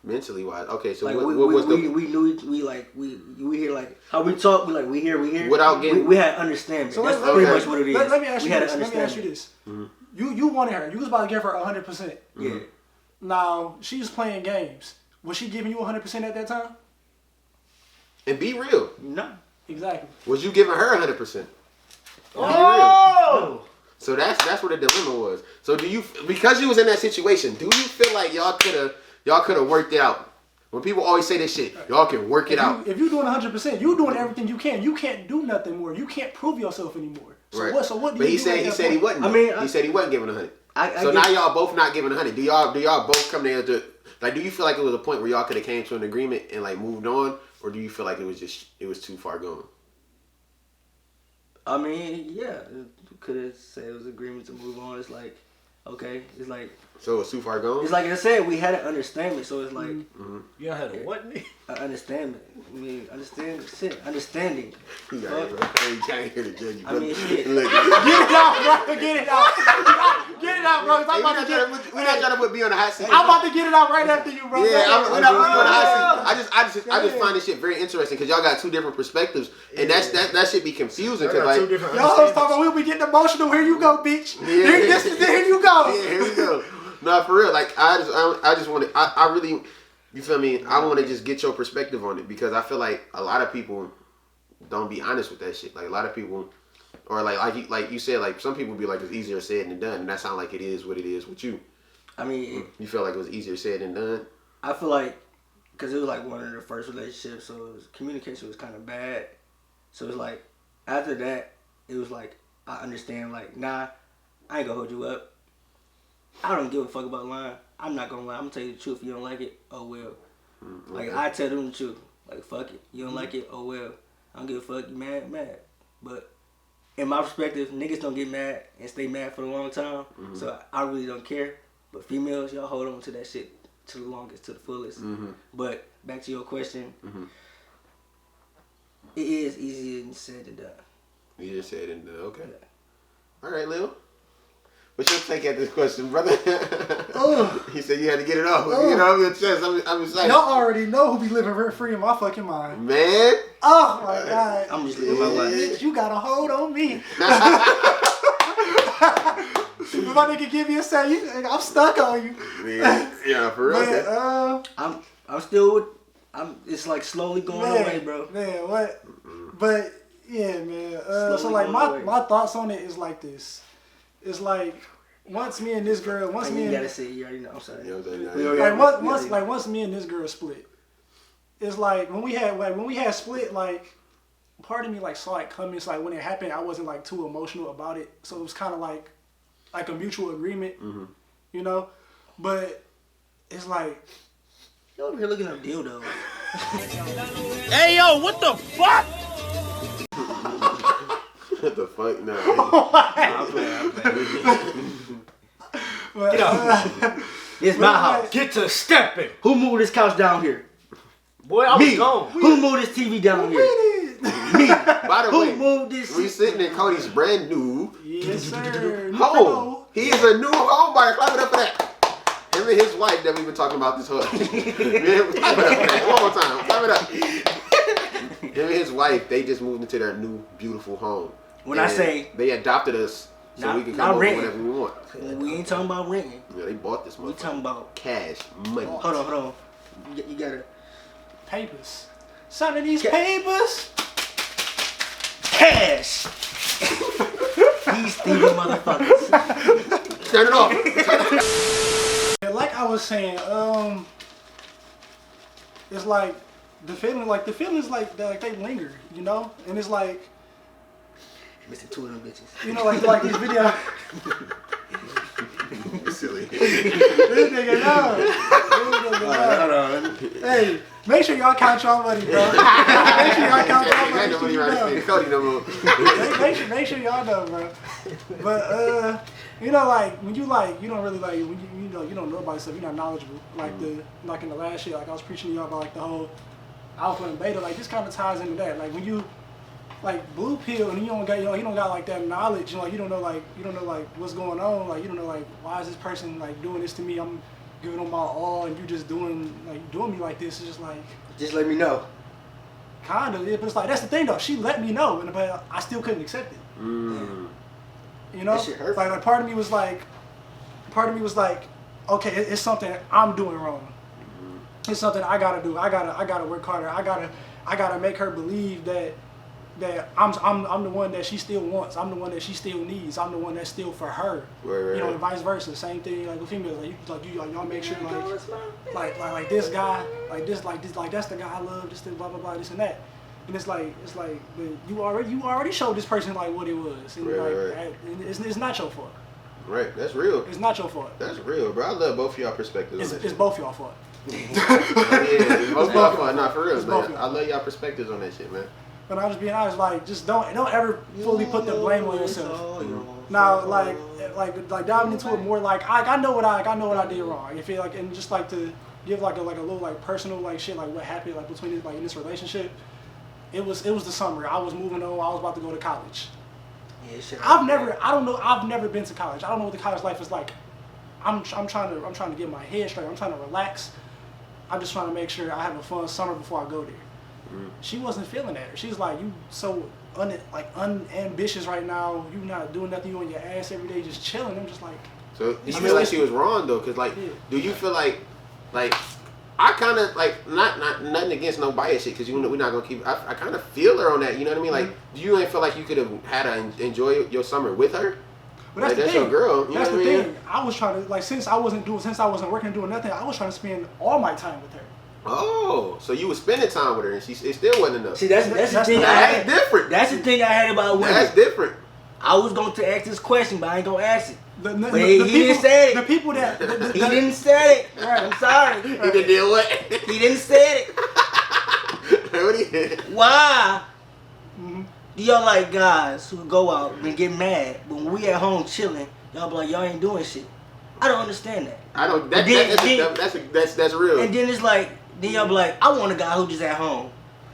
Mentally wise. Okay, so Like what we was the we hear like how we talk. We hear. Without getting- we had understanding. So That's let- pretty okay. much what it is. Let me ask we you had this. an Let me ask you understanding. this. You wanted her. You was about to give her 100%. Yeah. Now she was playing games. Was she giving you 100% at that time? and be real? No. Exactly. Was you giving her 100%? Oh! So that's what the dilemma was. So do you, because you was in that situation, do you feel like y'all could have worked it out? When people always say this shit, y'all can work it out. If you're doing 100%, you're doing everything you can. You can't do nothing more. You can't prove yourself anymore. So Right. what? So what do But you he do said at he that said he point? wasn't. I mean, he said he wasn't giving 100. I So guess- now y'all both not giving 100. Do y'all both come there to, like, do you feel like it was a point where y'all could have came to an agreement and like moved on, or do you feel like it was too far gone? I mean, yeah, you could have said it was agreement to move on. It's like, okay, it's like So it was too far gone. it's like I said, we had an understanding. So it's like You had a what? an understanding. I mean, understanding. You got it, bro. You can't hear the judge. I mean, shit. Look, Get it out, bro. Get it out. Get it out, bro. 'cause Hey, I'm we're about not to get. trying to put me on the hot seat. I'm about to get it out right after you, bro. Yeah, we're not putting you on the hot Oh. seat. I just find this shit very interesting because y'all got two different perspectives, and that should be confusing I because got two like, different Y'all was talking. We'll be getting emotional. Here you go, bitch. Here you go. yeah, here we go. No, for real. Like I just want to. I really, you feel me? I want to just get your perspective on it because I feel like a lot of people don't be honest with that shit. Like a lot of people, or like you said, like some people be like it's easier said than done, and that sound like it is what it is with you. I mean, You feel like it was easier said than done. I feel like because it was like one of the first relationships, so communication was kind of bad. So it's like after that, it was like I understand. Like, nah, I ain't gonna hold you up. I don't give a fuck about lying. I'm not gonna lie. I'm gonna tell you the truth. If you don't like it, oh well. Like I tell them the truth. Like fuck it. You don't like it, oh well. I don't give a fuck. You mad, mad. But in my perspective, niggas don't get mad and stay mad for a long time. So I really don't care. But females, y'all hold on to that shit to the longest, to the fullest. But back to your question, it is easier said than done. You just said it. Okay. All right, Lil. What's your take at this question, brother? He said you had to get it off. You know, I'm your chest. I'm excited. Y'all already know who be living rent free in my fucking mind. Man. Oh my god. I'm just living my life. Bitch, you got a hold on me. If my nigga give you a say, I'm stuck on you. Yeah, for real. Man, Okay. I'm still with. It's like slowly going away, bro. Man, what? But yeah, man. So Slowly like going away. my thoughts on it is like this. It's like once me and this girl, once And me you and gotta say, you already know. I'm sorry. You know what I'm saying? We already- once me and this girl split, it's like when we had split, like part of me like saw it coming. It's like when it happened, I wasn't like too emotional about it, so it was kind of like a mutual agreement, you know. But it's like You over here looking up dildos. Hey, yo, what the fuck? What the fuck? No. I'm playing. Get out. It's my house. Get to stepping. Who moved this couch down here? Boy, I was Me. gone. Who moved this TV down here? Me. By the Who way, moved this? we sitting in Cody's brand new yes sir. home. He is a new home buyer. Clap it up for that. Him and his wife that we've been talking about this whole. Clap it up for that. One more time. Clap it up. Him and his wife, they just moved into their new beautiful home. When I And say- they adopted us, so Not- we can not come over renting. whenever we want. We ain't talking about renting. Yeah, they bought this We motherfucker. talking about. Cash money. Hold on. You gotta. Papers. Signing these Ca- papers. Cash! These thieving motherfuckers. Turn it off. And like I was saying, it's like the feelings like they linger, you know, and it's like Missing two of them bitches. you know like these videos. Silly. This nigga know. Hold on. Hey, make sure y'all count your money, bro. Make sure y'all count your Ain't money. no so money you around know. this nigga Cody no more. Make sure y'all know, bro. But you know, like when you don't really like when you don't know about yourself, you're not knowledgeable. Like in the last shit, like I was preaching to y'all about like the whole alpha and beta. Like this kind of ties into that. Like when you like blue pill and you don't got like that knowledge. You know, you don't know like what's going on. Like you don't know like why is this person like doing this to me? I'm giving them my all, and you just doing me like this. It's just like Just let me know. kind of. Yeah, but it's like that's the thing though. She let me know, but I still couldn't accept it. Mm. You know, That shit hurtful. like part of me was like, okay, it's something I'm doing wrong. It's something I gotta do. I gotta work harder. I gotta make her believe that I'm the one that she still wants. I'm the one that she still needs. I'm the one that's still for her. Right. You know, and vice versa. Same thing like with females. Y'all make sure like this guy, like this, that's the guy I love. This blah blah blah, this and that. And it's like, but you already showed this person like what it was. And Right. It's not your fault. Right, that's real. It's not your fault. That's real, bro. I love both of y'all perspectives. on that It's shit. both y'all fault. Yeah, it's both of y'all fault. Not for real, It's both man. y'all. I love y'all perspectives on that shit, man. But I'm just being honest, like, just don't ever fully put the blame on yourself. Now, like diving into it more, like I know what I did wrong. I feel like, and just like to give like a little like personal like shit, like what happened like between like in this relationship. It was the summer. I was moving on. I was about to go to college. Yeah, shit. I've never been to college. I don't know what the college life is like. I'm trying to get my head straight. I'm trying to relax. I'm just trying to make sure I have a fun summer before I go there. She wasn't feeling that. She's like, you so unambitious right now. You not doing nothing. You on your ass every day, just chilling. I'm just like, So do you feel like she was wrong though? Cause like, do you feel like I kind of like not nothing against no bias shit, cause you know we're not gonna keep. I kind of feel her on that. You know what I mean? Like, do you ain't feel like you could have had to enjoy your summer with her? but that's Like, the that's thing. your girl. You That's know the what I mean? thing. I was trying to like since I wasn't working and doing nothing. I was trying to spend all my time with her. Oh, so you was spending time with her, and it still wasn't enough. See, that's the thing. That's different. That's the thing I had about women. That's different. I was going to ask this question, but I ain't gonna ask it. But he didn't say it. The people that He didn't say it. I'm sorry. He didn't deal what? He didn't say it. What he did? Why do y'all like guys who go out and get mad when we at home chilling? Y'all be like, y'all ain't doing shit. I don't understand that. I don't. That's real. And then it's like, then y'all be like, I want a guy who just at home.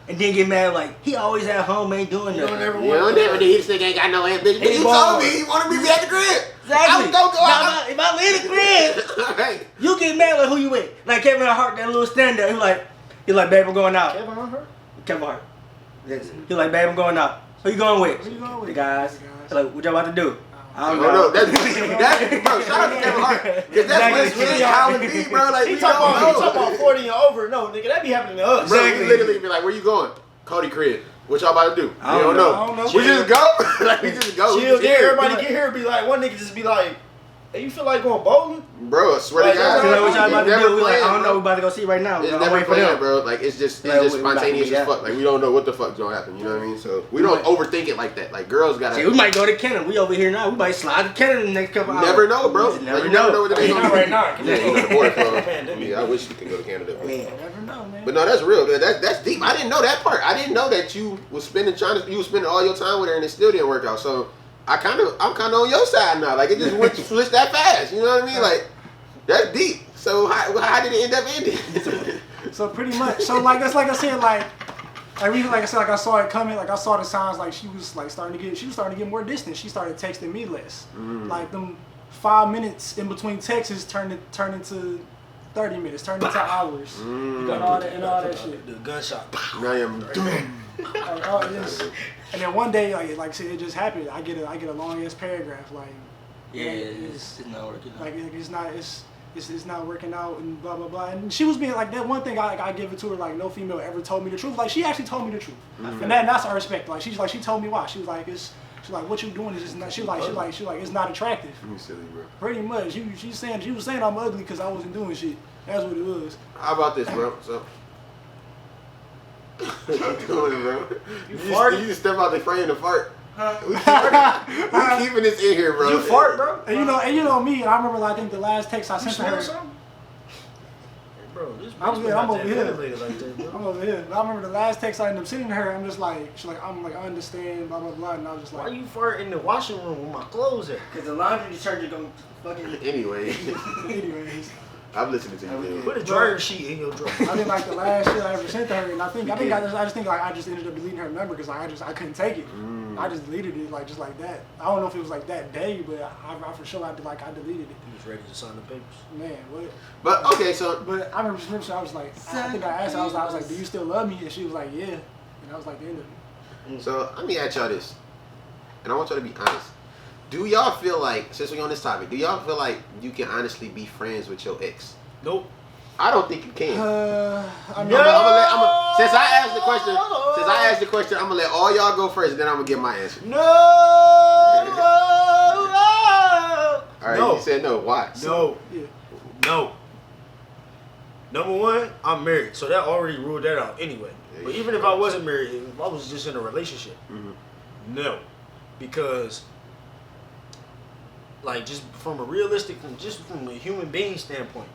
And then get mad like, he always at home, ain't doing nothing. You don't never need this nigga ain't got no ambition. He You bald. told me he wanted me to be at the crib. Exactly. I was gonna go Now, out. if I leave the crib, Right. you get mad like who you with? Like Kevin Hart, that little stand there. He like, babe, I'm going out. Kevin Hart? Kevin Hart. He like, babe, I'm going out. Who you going with? Who you going with? The guys. The guys. He like, what y'all about to do? I don't Oh, know. no, that's bro. Shout out to Kevin Hart, cause that's Exactly. really how it be, bro. Like He we talking don't about know. 40 and over. No, nigga, that be happening to us. Bro, Exactly. we literally be like, where you going? Cody crib. What y'all about to do? I We don't don't know. I don't know. know. We just go. Like we just go. We Chill just there, here. everybody get here. Be like, one nigga just be like, hey, you feel like going bowling? Bro, I swear Like, to God. that's You know what y'all about to It's never do? We like, I planned, don't know. bro. We about to go see right now. It's I'm never waiting for planned, them. bro. Like it's just Like, we spontaneous about to as fuck. Like we don't know what the fuck's gonna happen. You know what I mean? So we don't overthink it like that. Like girls gotta. See, we might go to Canada. We over here now. We might slide to Canada in the next couple You hours. never know, bro. You Like, you never know what they Not gonna right do. now. 'cause Yeah, you know the border closed. Pandemic. Yeah, I wish you could go to Canada. But, Man. You never know, man. but no, that's real. That's deep. I didn't know that part. I didn't know that you was spending all your time with her and it still didn't work out. So I'm kind of on your side now. Like it just went switched that fast. You know what I mean? Like that's deep. So how did it end up ending? So pretty much. So like that's like I said, like I said, like I saw it coming. Like I saw the signs. Like she was starting to get more distant. She started texting me less. Like them 5 minutes in between texts turned into 30 minutes, turned into hours, and all that shit. The gunshot. Now I'm Like, oh, yes. And then one day, like I said, it just happened. I get a long ass paragraph like, Yeah, it's not working out. like it's not working out and blah blah blah. And she was being like that. One thing I give it to her, like no female ever told me the truth. Like she actually told me the truth, and that's I respect. Like she told me why. She was like she's like what you doing is just not. She's like it's not attractive. You silly, bro. Pretty much. She was saying I'm ugly because I wasn't doing shit. That's what it was. How about this, bro? So. What you doing, bro? You farted? You just step out the frame to fart. We keeping this in here, bro. You fart, bro? And you know me. I remember I think the last text I You sent to smell her. something? Bro, this I'm bitch good, I'm not over that here. ventilated like that, bro. I'm over here. I remember the last text I ended up sending to her. I'm just like, I'm like, I understand, blah blah blah, and I was just Why like, you fart in the washing room with my clothes at? Cause the laundry detergent gonna fucking. Anyway, anyways. I'm listening to you, man. Put a dryer sheet in your drawer. I think like the last shit I ever sent to her, and I just think like I just ended up deleting her number because like I couldn't take it. I just deleted it like just like that. I don't know if it was like that day, but I for sure I deleted it. He was ready to sign the papers. Man, what? But okay, so But I remember I was like, I think I asked her, I was like, do you still love me? And she was like, yeah. And I was like, the end of it. So let me ask y'all this, and I want y'all to be honest. Do y'all feel like, since we're on this topic, do y'all feel like you can honestly be friends with your ex? Nope. I don't think you can. I mean, Since I asked the question, I'm gonna let all y'all go first, and then I'm gonna give my answer. No. All right, No. you said no. Why? No. yeah. No. Number one, I'm married, so that already ruled that out anyway. Yeah, But yeah. even if I wasn't married, if I was just in a relationship, no, because like just from a human being standpoint,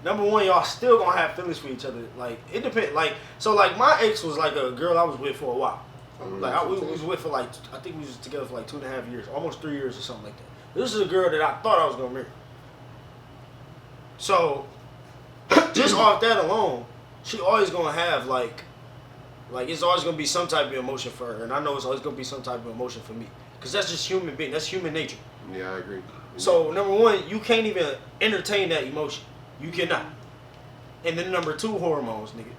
number one, y'all still gonna have feelings for each other. Like it depends. Like so, like my ex was like a girl I was with for a while. Like we was with for like I think we was together for like 2.5 years, almost 3 years or something like that. This is a girl that I thought I was gonna marry. So just off that alone, she always gonna have like it's always gonna be some type of emotion for her, and I know it's always gonna be some type of emotion for me, cause that's just human being. That's human nature. Yeah, I agree. So number one, you can't even entertain that emotion. You cannot. And then number two, hormones, nigga.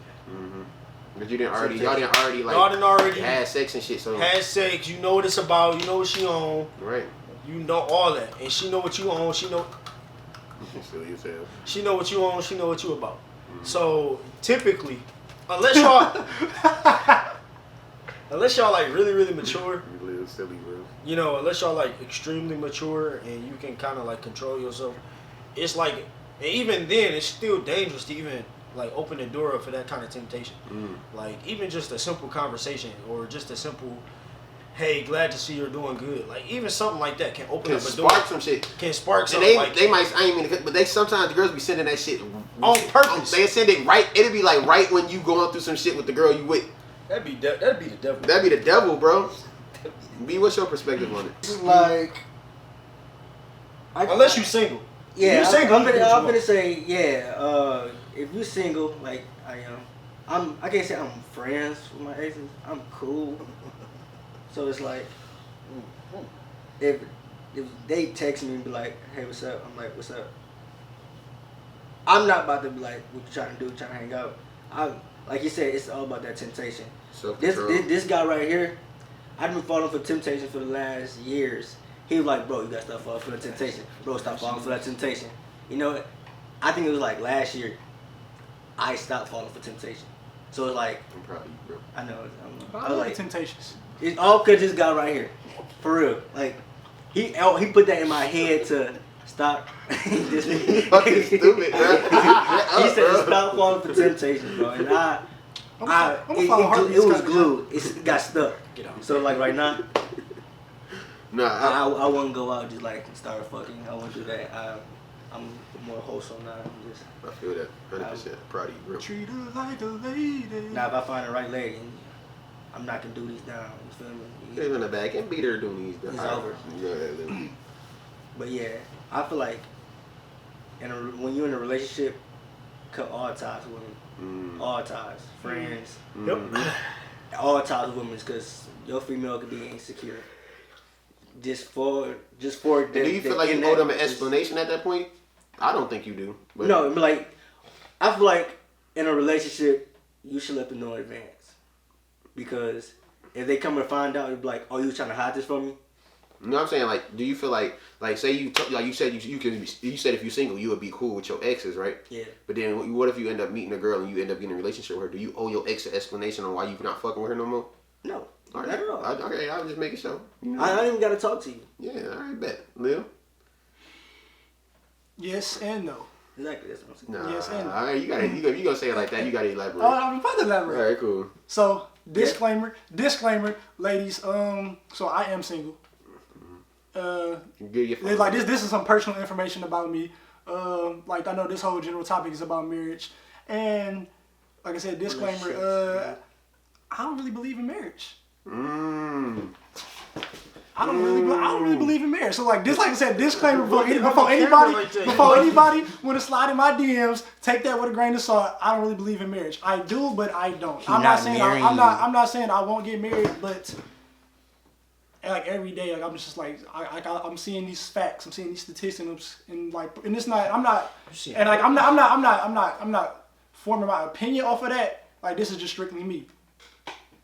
But y'all didn't already like Y'all done already had sex and shit. So had sex. You know what it's about. You know what she on. right. You know all that, and she know what you on. She know. Still yourself. She know what you on. She know what you about. So typically, unless y'all like really mature, You live silly, bro. you know, unless y'all like extremely mature and you can kind of like control yourself, it's like, and even then, it's still dangerous to even like open the door up for that kind of temptation. Like even just a simple conversation or just a simple, hey, glad to see you're doing good. Like even something like that can open Can up a door. spark some shit. Can spark And something like they might, I ain't mean to, but they sometimes the girls be sending that shit on purpose. They send it right. It'll be like right when you going through some shit with the girl you with. That'd be the devil. That'd be the devil, bro. B, what's your perspective on it? Like, Unless you single. yeah, You single, I'm you do what you gonna want. say, yeah. If you single, like I am, I can't say I'm friends with my exes. I'm cool. So it's like, if they text me and be like, hey, what's up? I'm like, what's up? I'm not about to be like, what you trying to do? Trying to hang out? Like you said, it's all about that temptation. This guy right here, I've been falling for temptation for the last years. He was like, bro, you gotta stop falling for the temptation. Bro, stop falling for that temptation. You know, I think it was like last year, I stopped falling for temptation. So it's like, I'm proud of you, bro. I know. I I was love like, Temptations. it's all because this guy right here, for real. Like, he put that in my head to stop. This Fucking stupid, bro. He said stop falling for temptation, bro. And it was glued. It got stuck. Get out. So like right now, Nah, I wouldn't go out just like start fucking. I wouldn't do that. I'm more wholesome now. I'm just I feel that 100%. Proud of you, bro. Treat her like a lady. now if I find the right lady, I'm knocking duties down. You feel me? Get in the back and beat her doing these. It's over. Yeah, But yeah, I feel like when you're in a relationship, cut all ties with women. All ties, friends, Yep. all ties with women, because your female could be insecure. Just for And do you feel like you owe them an explanation at that point? I don't think you do. But No, but like I feel like in a relationship, you should let them know in advance, because if they come and find out, you'll be like, "Oh, you trying to hide this from me?" You know what I'm saying? Like, do you feel like say you like you said you said if you're single you would be cool with your exes, right? Yeah. But then what if you end up meeting a girl and you end up getting in a relationship with her? Do you owe your ex an explanation on why you're not fucking with her no more? No, All right. not at all. Okay, I was just making sure. I don't even gotta talk to you. Yeah, all right, bet. Lil? Yes and no. Exactly, that's what I'm saying. Nah, Yes, and- all right, you gonna say it like that? You gotta elaborate. I'm about to All elaborate. right, cool. So disclaimer, ladies. So I am single. Give your phone. Like this is some personal information about me. Like I know this whole general topic is about marriage, and like I said, disclaimer. I don't really believe in marriage. I don't really believe in marriage. So like this, like I said, disclaimer before anybody want to slide in my DMs, take that with a grain of salt. I don't really believe in marriage. I do, but I don't. I'm not saying I'm not saying I won't get married, but like every day, like I'm just like I'm seeing these facts, I'm seeing these statistics, and it's not. I'm not forming my opinion off of that. Like this is just strictly me.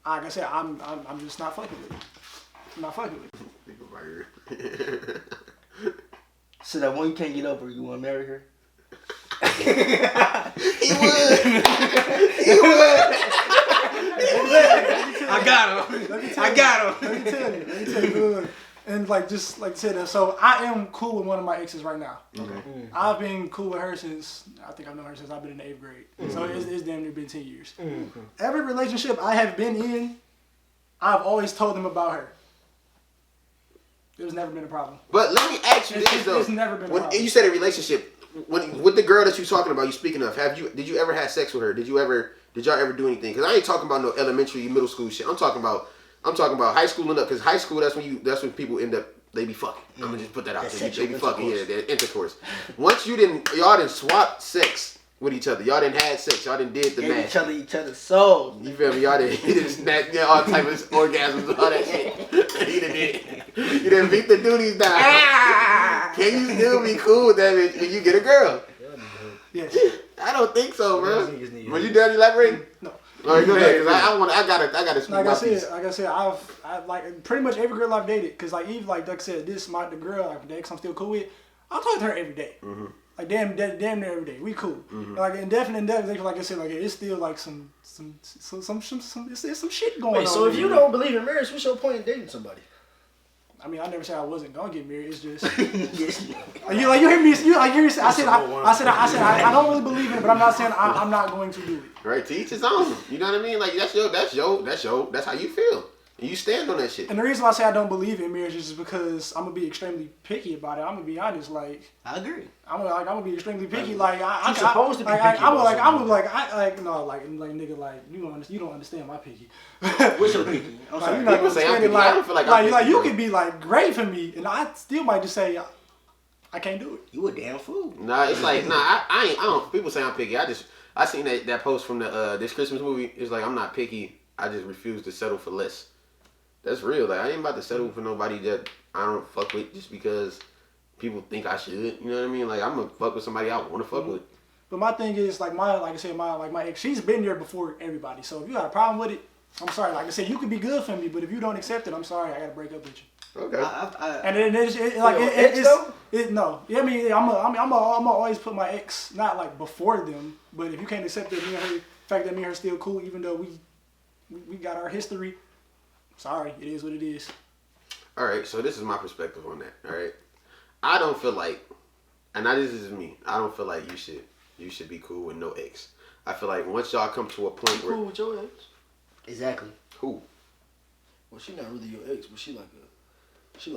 Like I said, I'm just not fucking with it. I'm not fucking with it. So that one you can't get over, you want to marry her? He would. I got him. Let me tell you. And like just like I said, so I am cool with one of my exes right now. Okay. I've been cool with her since I've known her since I've been in the 8th grade. So it's damn near been 10 years. Every relationship I have been in, I've always told them about her. There's never been a problem. But let me ask you this though. It's never been a problem. You said a relationship. With the girl that you're talking about, you speaking of, did you ever have sex with her? Did y'all ever do anything? Because I ain't talking about no elementary, middle school shit. I'm talking about high school and up. Because high school, that's when people end up, they be fucking. I'm gonna just put that out there. They be fucking, yeah, they're intercourse. Once y'all didn't swap sex with each other. Y'all didn't have sex. Y'all didn't did the match. Each other's souls. You feel me? Y'all didn't snatch all type of orgasms, all that shit. You didn't beat the duties down. Can you still be cool with that bitch when you get a girl? Yes. I don't think so, bro. Were you done elaborating? No. All right, go ahead. Cause I gotta speak like my I said, piece. Like I said, I've like pretty much every girl I've dated. Cause like even like I said, the girl like the ex I'm still cool with. I talk to her every day. Mm-hmm. Like damn near every day. We cool. Mm-hmm. Like indefinitely, like I said, like it's still like some shit going on. Wait, so if you don't believe in marriage, what's your point in dating somebody? I mean, I never said I wasn't gonna get married. It's just you hear me. I said I don't really believe in it, but I'm not saying I'm not going to do it. Right, to each his own. You know what I mean? Like that's how you feel. And you stand on that shit. And the reason why I say I don't believe in marriage is because I'm gonna be extremely picky about it. I'm gonna be honest. Like I agree. I'm gonna be extremely picky. Like you're supposed to be picky. I'm nigga, like you don't understand my picky. What's your picky? I'm sorry. You're not People say I'm understand it. picky. I don't feel like I'm picky, like you bro. could be like great for me, and I still might just say I can't do it. You a damn fool. Nah, it's like I don't. People say I'm picky. I seen that post from the this Christmas movie. It's like I'm not picky. I just refuse to settle for less. That's real. Like I ain't about to settle for nobody that I don't fuck with just because people think I should. You know what I mean? Like I'm gonna fuck with somebody I want to fuck with. But my thing is like my ex, she's been there before everybody. So if you got a problem with it, I'm sorry. Like I said, you could be good for me, but if you don't accept it, I'm sorry. I gotta break up with you. Okay. No. Yeah, I mean, I'm always put my ex not like before them, but if you can't accept that the fact that me and her still cool, even though we got our history. Sorry, it is what it is. All right, so this is my perspective on that. All right, I don't feel like, and this is me. I don't feel like you should be cool with no ex. I feel like once y'all come to a point where Cool with your ex? Exactly. who? Well, she not really your ex, but she like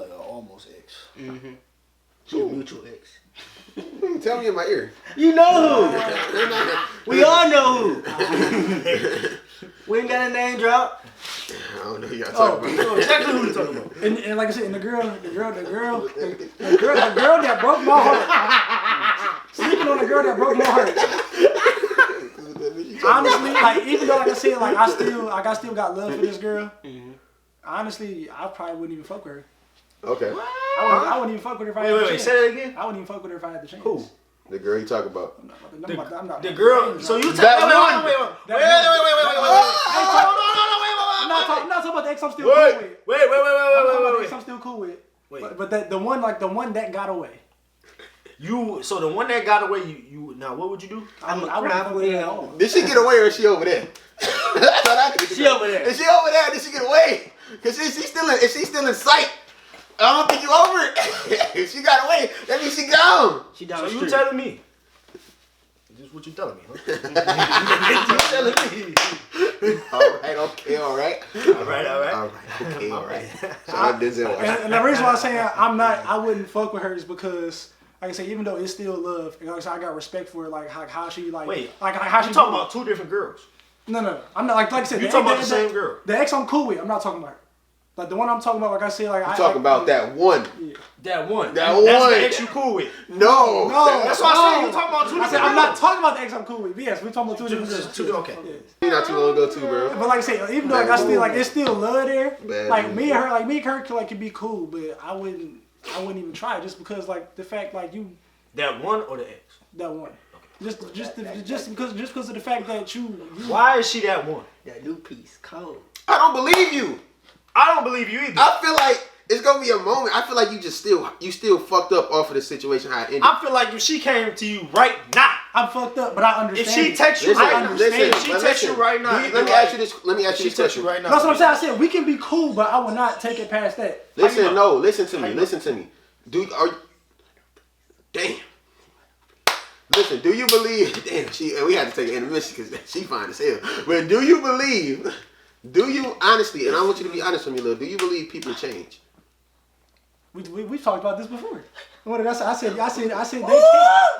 an almost ex. Mm-hmm. She a mutual ex. Tell me in my ear. You know who? We all know who. We ain't got a name drop. I don't know who y'all talking about. You know exactly who you talking about. And like I said, and the girl that broke my heart. Sleeping on the girl that broke my heart. Honestly, like even though like I said, like I still got love for this girl. Mm-hmm. Honestly, I probably wouldn't even fuck with her. Okay. I wouldn't even fuck with her if I had the chance. Say that again. I wouldn't even fuck with her if I had the chance. Who? The girl you talk about. I'm not The girl. So you That wait. I'm not talking about the ex I'm still cool with. I'm talking about the ex I'm still cool with. But the one that got away. So the one that got away, you now what would you do? I wouldn't fuck with her at all. Did she get away or is she over there? That's what I think. She over there. Is she over there? Did she get away? Cause if she's still in sight, I don't think you over it. If she got away, that means she gone. She down So the you street. telling me? This is what you telling me, huh? You telling me? Alright, okay, alright. Alright. Okay, alright. So I did say And the reason why I'm saying I wouldn't fuck with her is because, like I said, even though it's still love, like I said, I got respect for her, like how she like. Wait, like how she you talking about two different girls? No. I'm not like I said. You talking about the same girl? The ex I'm cool with. I'm not talking about her. Like the one I'm talking about, like I said, like I'm talking about that one. That one. That That's one. the ex you cool with. No. That's why I said you talking about two I different said I'm not girls. talking about the ex I'm cool with. Yes, we're talking about two different Just girls. two. Okay. You're not too long ago too, bro. But like I said, even though like I still like it's still love there. Bad Like news, me and bro. her, like me and her could be cool, but I wouldn't even try it just because like the fact like you That one or the ex? that one. Just because of the fact that you Why is she that one? That new piece, cold. I don't believe you. I don't believe you either. I feel like it's gonna be a moment. I feel like you still fucked up off of the situation how it ended. I feel like if she came to you right now, I'm fucked up, but I understand. if she it. texts you Listen, right now, if she but texts you listen, right now, Let me ask you this. Let me ask you She this texts you question. right now. That's what I'm saying. I said we can be cool, but I will not take it past that. Listen, no, listen to me. Listen to me. Damn. Listen, do you believe? Damn, we had to take an intermission because she fine as hell. But do you believe? Do you honestly? And I want you to be honest with me, Lil. Do you believe people change? We've talked about this before. What did I say? I said they can.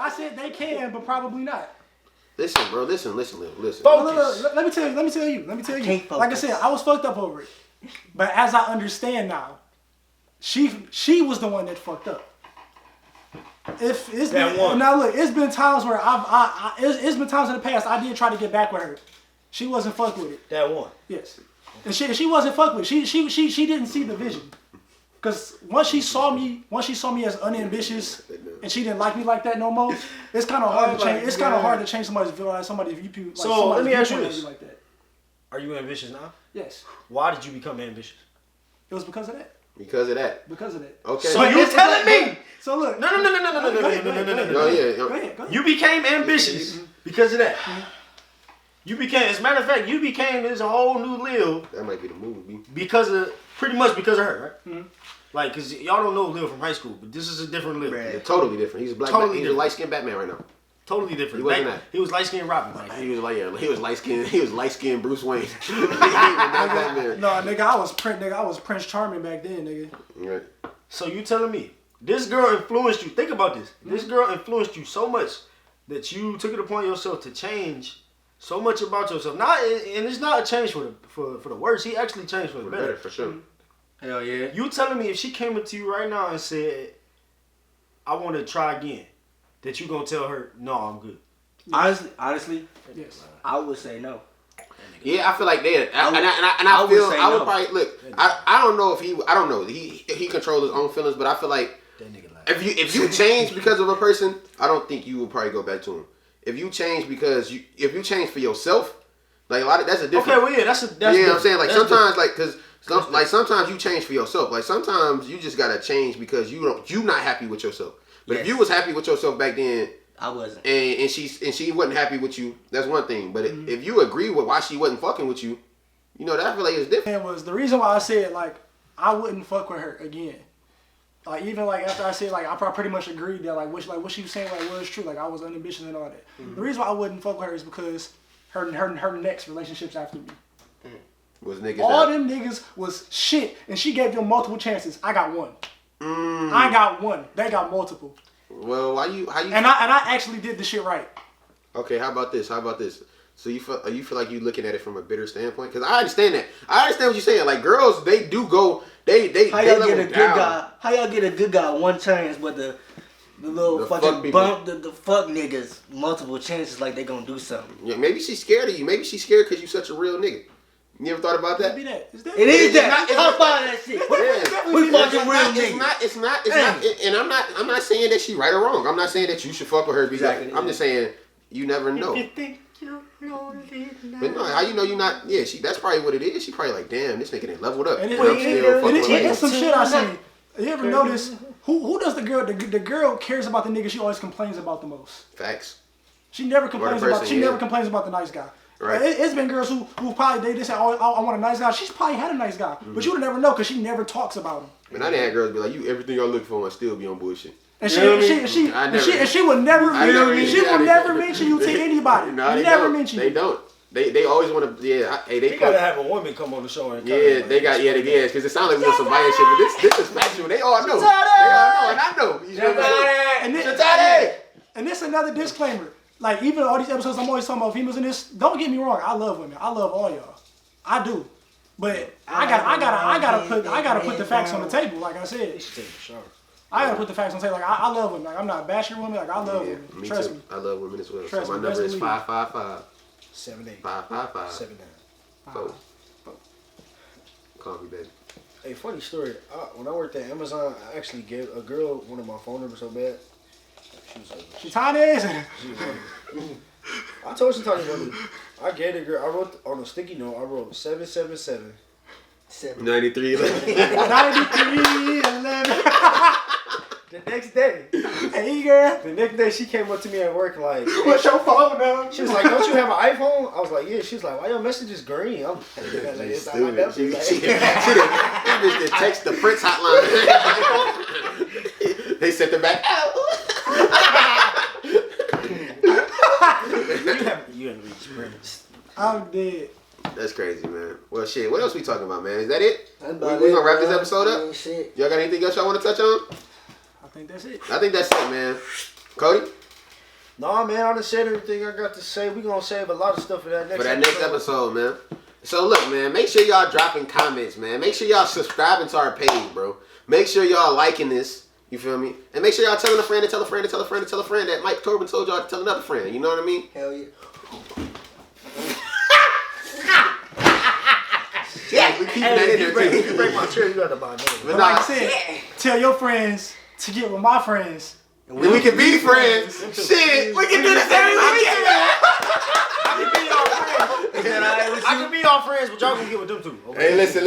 I said they can, but probably not. Listen, bro. Listen, Lil. Listen. Look, let me tell you. can't Like I said, I was fucked up over it. But as I understand now, she was the one that fucked up. If it's That been, one. Now look, it's been times where it's been times in the past I did try to get back with her. She wasn't fuck with it. that one. Yes, and she wasn't fuck with it. She didn't see the vision. Cause once she saw me as unambitious, and she didn't like me like that no more. It's kind of hard to change. It's kind of hard to change somebody's view. So, let me ask you viewpoint this. like that. Are you ambitious now? Yes, Why did you become ambitious? it was because of that. Because of that. Okay. So you telling me? So look. No. Go ahead. Oh yeah. Go ahead. You became ambitious because of that. You became, as a matter of fact, you became this whole new Lil That might be the movie. pretty much because of her, right? Like, cause y'all don't know Lil from high school, but this is a different Lil. Right. Yeah, totally different. He's a black. Totally He's a different. light skinned Batman right now. Totally different. He wasn't Back- that. He was light skinned Robin. Like, He was like, yeah, he was light skinned. He was light skinned Bruce Wayne. He was not Batman. No, nigga, I was Prince Charming back then, nigga. Right. so you telling me this girl influenced you? Think about this. This girl influenced you so much that you took it upon yourself to change so much about yourself. Not, and it's not a change for the worse. He actually changed for the better. For sure. Hell yeah. You telling me if she came up to you right now and said, "I want to try again," that you gonna tell her, "No, I'm good." Honestly, Yes. I would say no. Yeah, I feel like that. I would- And I I would feel say I would no. probably look. I don't know if I don't know. He controls his own feelings, but I feel like That nigga like. if you change because of a person, I don't think you will probably go back to him. If you change because if you change for yourself, like a lot of that's a different. Okay, well yeah, that's you know what I'm saying? Like that's sometimes, like because like sometimes you change for yourself. Like sometimes you just gotta change because you not happy with yourself. But if Yes. you was happy with yourself back then, I wasn't. and she wasn't happy with you, that's one thing. But if you agree with why she wasn't fucking with you, you know that I feel like it's different. And was the reason why I said like I wouldn't fuck with her again. Like even like after I said like I pretty much agreed that like what she was saying like was true. Like I was unambitious and all that. The reason why I wouldn't fuck with her is because her next relationships after me. Was niggas All that, them niggas was shit, and she gave them multiple chances. I got one. Mm. I got one. They got multiple. well, how you? And I actually did the shit right. Okay, how about this? So you feel like you looking at it from a bitter standpoint? Because I understand that. I understand what you're saying. Like girls, they do go. They How y'all level get a good down. guy? How y'all get a good guy one chance, but the little The fuck fucking people. bump, the fuck niggas multiple chances like they gonna do something. Yeah, maybe she's scared of you. Maybe she's scared because you such a real nigga. You ever thought about that? Be that. Is that It is It's that. not- it's Hop not- on that shit. Yeah. We fucking It's real not, niggas. it's not, and I'm not saying that she right or wrong. I'm not saying that you should fuck with her because Exactly, I'm yeah. just saying you never know. You think you're lonely now. But no, how you know you're not? Yeah, that's probably what it is. She probably like, damn, this nigga done leveled up. And And it- I'm still fucking with it's her. some shit I seen. You ever notice who does the girl cares about the nigga she always complains about the most? Facts. She never complains person, about. She yeah. never complains about the nice guy. Right. It's been girls who probably they say, oh, I want a nice guy. She's probably had a nice guy, but you would never know because she never talks about him. And I done had girls be like, you everything I look for and still be on bullshit. And You know what I mean? she I never- and she would never I never- she yeah, will they- never mention you to anybody. No, they never don't. mention They you. don't. They always want to. Yeah, hey, they You gotta have a woman come on the show and Yeah, they got because it sounds like we on some bias shit, but this is factual. They all know. They all know, and I know. You know what I'm saying? Shatade! And this another disclaimer. Like even all these episodes I'm always talking about females in this. Don't get me wrong. I love women. I love all y'all. I do. But I gotta put the facts on the table. Like I said, They should take a shower. I gotta put the facts on the table. Like I love women. Like I'm not bashing women. Like I love Yeah, women. me Trust too. me. I love women as well. Trust so my me, number best is believe. 555 7-8. 555 7-9. 4. Call me, baby. Hey, funny story. When I worked at Amazon, I actually gave a girl one of my phone numbers so bad. She was like, She tiny as I told she tiny money. I gave the girl. I wrote on a sticky note. I wrote 777. 93. 9311. The next day, Hey girl, the next day she came up to me at work like, what's your phone number? she was like, "Don't you have an iPhone?" I was like, "Yeah." She was like, "Why your message is green?" I'm like, She's "It's not my stupid. number." She Like, did text the Prince hotline. They sent her back out. you haven't reached Prince. I'm dead. That's crazy, man. Well, shit. What else we talking about, man? Is that it? That's We about gonna it, wrap this bro. episode I up? mean, shit. Y'all got anything else y'all want to touch on? I think that's it. I think that's it, man. Cody? Nah, man, I done said everything I got to say. We gonna save a lot of stuff for that next For that next episode, man. So look, man, make sure y'all dropping comments, man. Make sure y'all subscribing to our page, bro. Make sure y'all liking this. You feel me? And make sure y'all telling a friend to tell a friend to tell a friend to tell a friend that Mike Corbin told y'all to tell another friend. You know what I mean? Hell yeah. Yeah, we keeping that in there If you too. break my chair, you gotta buy another one. But Like I nah, said, tell your friends to get with my friends. and we can be friends. Shit, we can do this every weekend. I can be y'all friends, but y'all gonna get with them too. Okay? Hey, listen.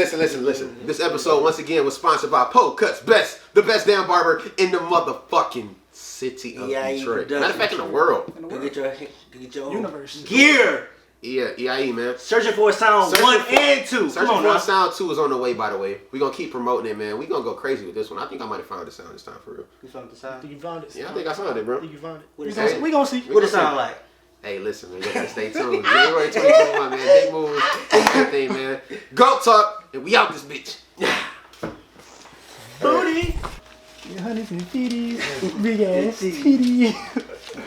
This episode, once again, was sponsored by Poe Cuts the best damn barber in the motherfucking city of EIE Detroit. Production. Matter of fact, in the world. In the Go world. get your Universe. gear. Yeah, EIE, man. Searching for a sound Searching 1 for- and 2. Searching Come on for a now. Sound 2 is on the way, by the way. We're going to keep promoting it, man. We're going to go crazy with this one. I think I might have found the sound this time, for real. You found the sound? Think you found it? Yeah, I think I found it, bro. Think you found it? What it Hey. sound? We gonna see. What it sound like? Hey, listen, man. You got to stay tuned. January 2021, man. Big moves. Everything, man. Go talk, and we out this bitch. Booty. Your honeys and titties. Big ass titty.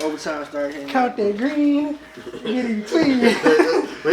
Overtime started hitting. Count that green. Get it clean.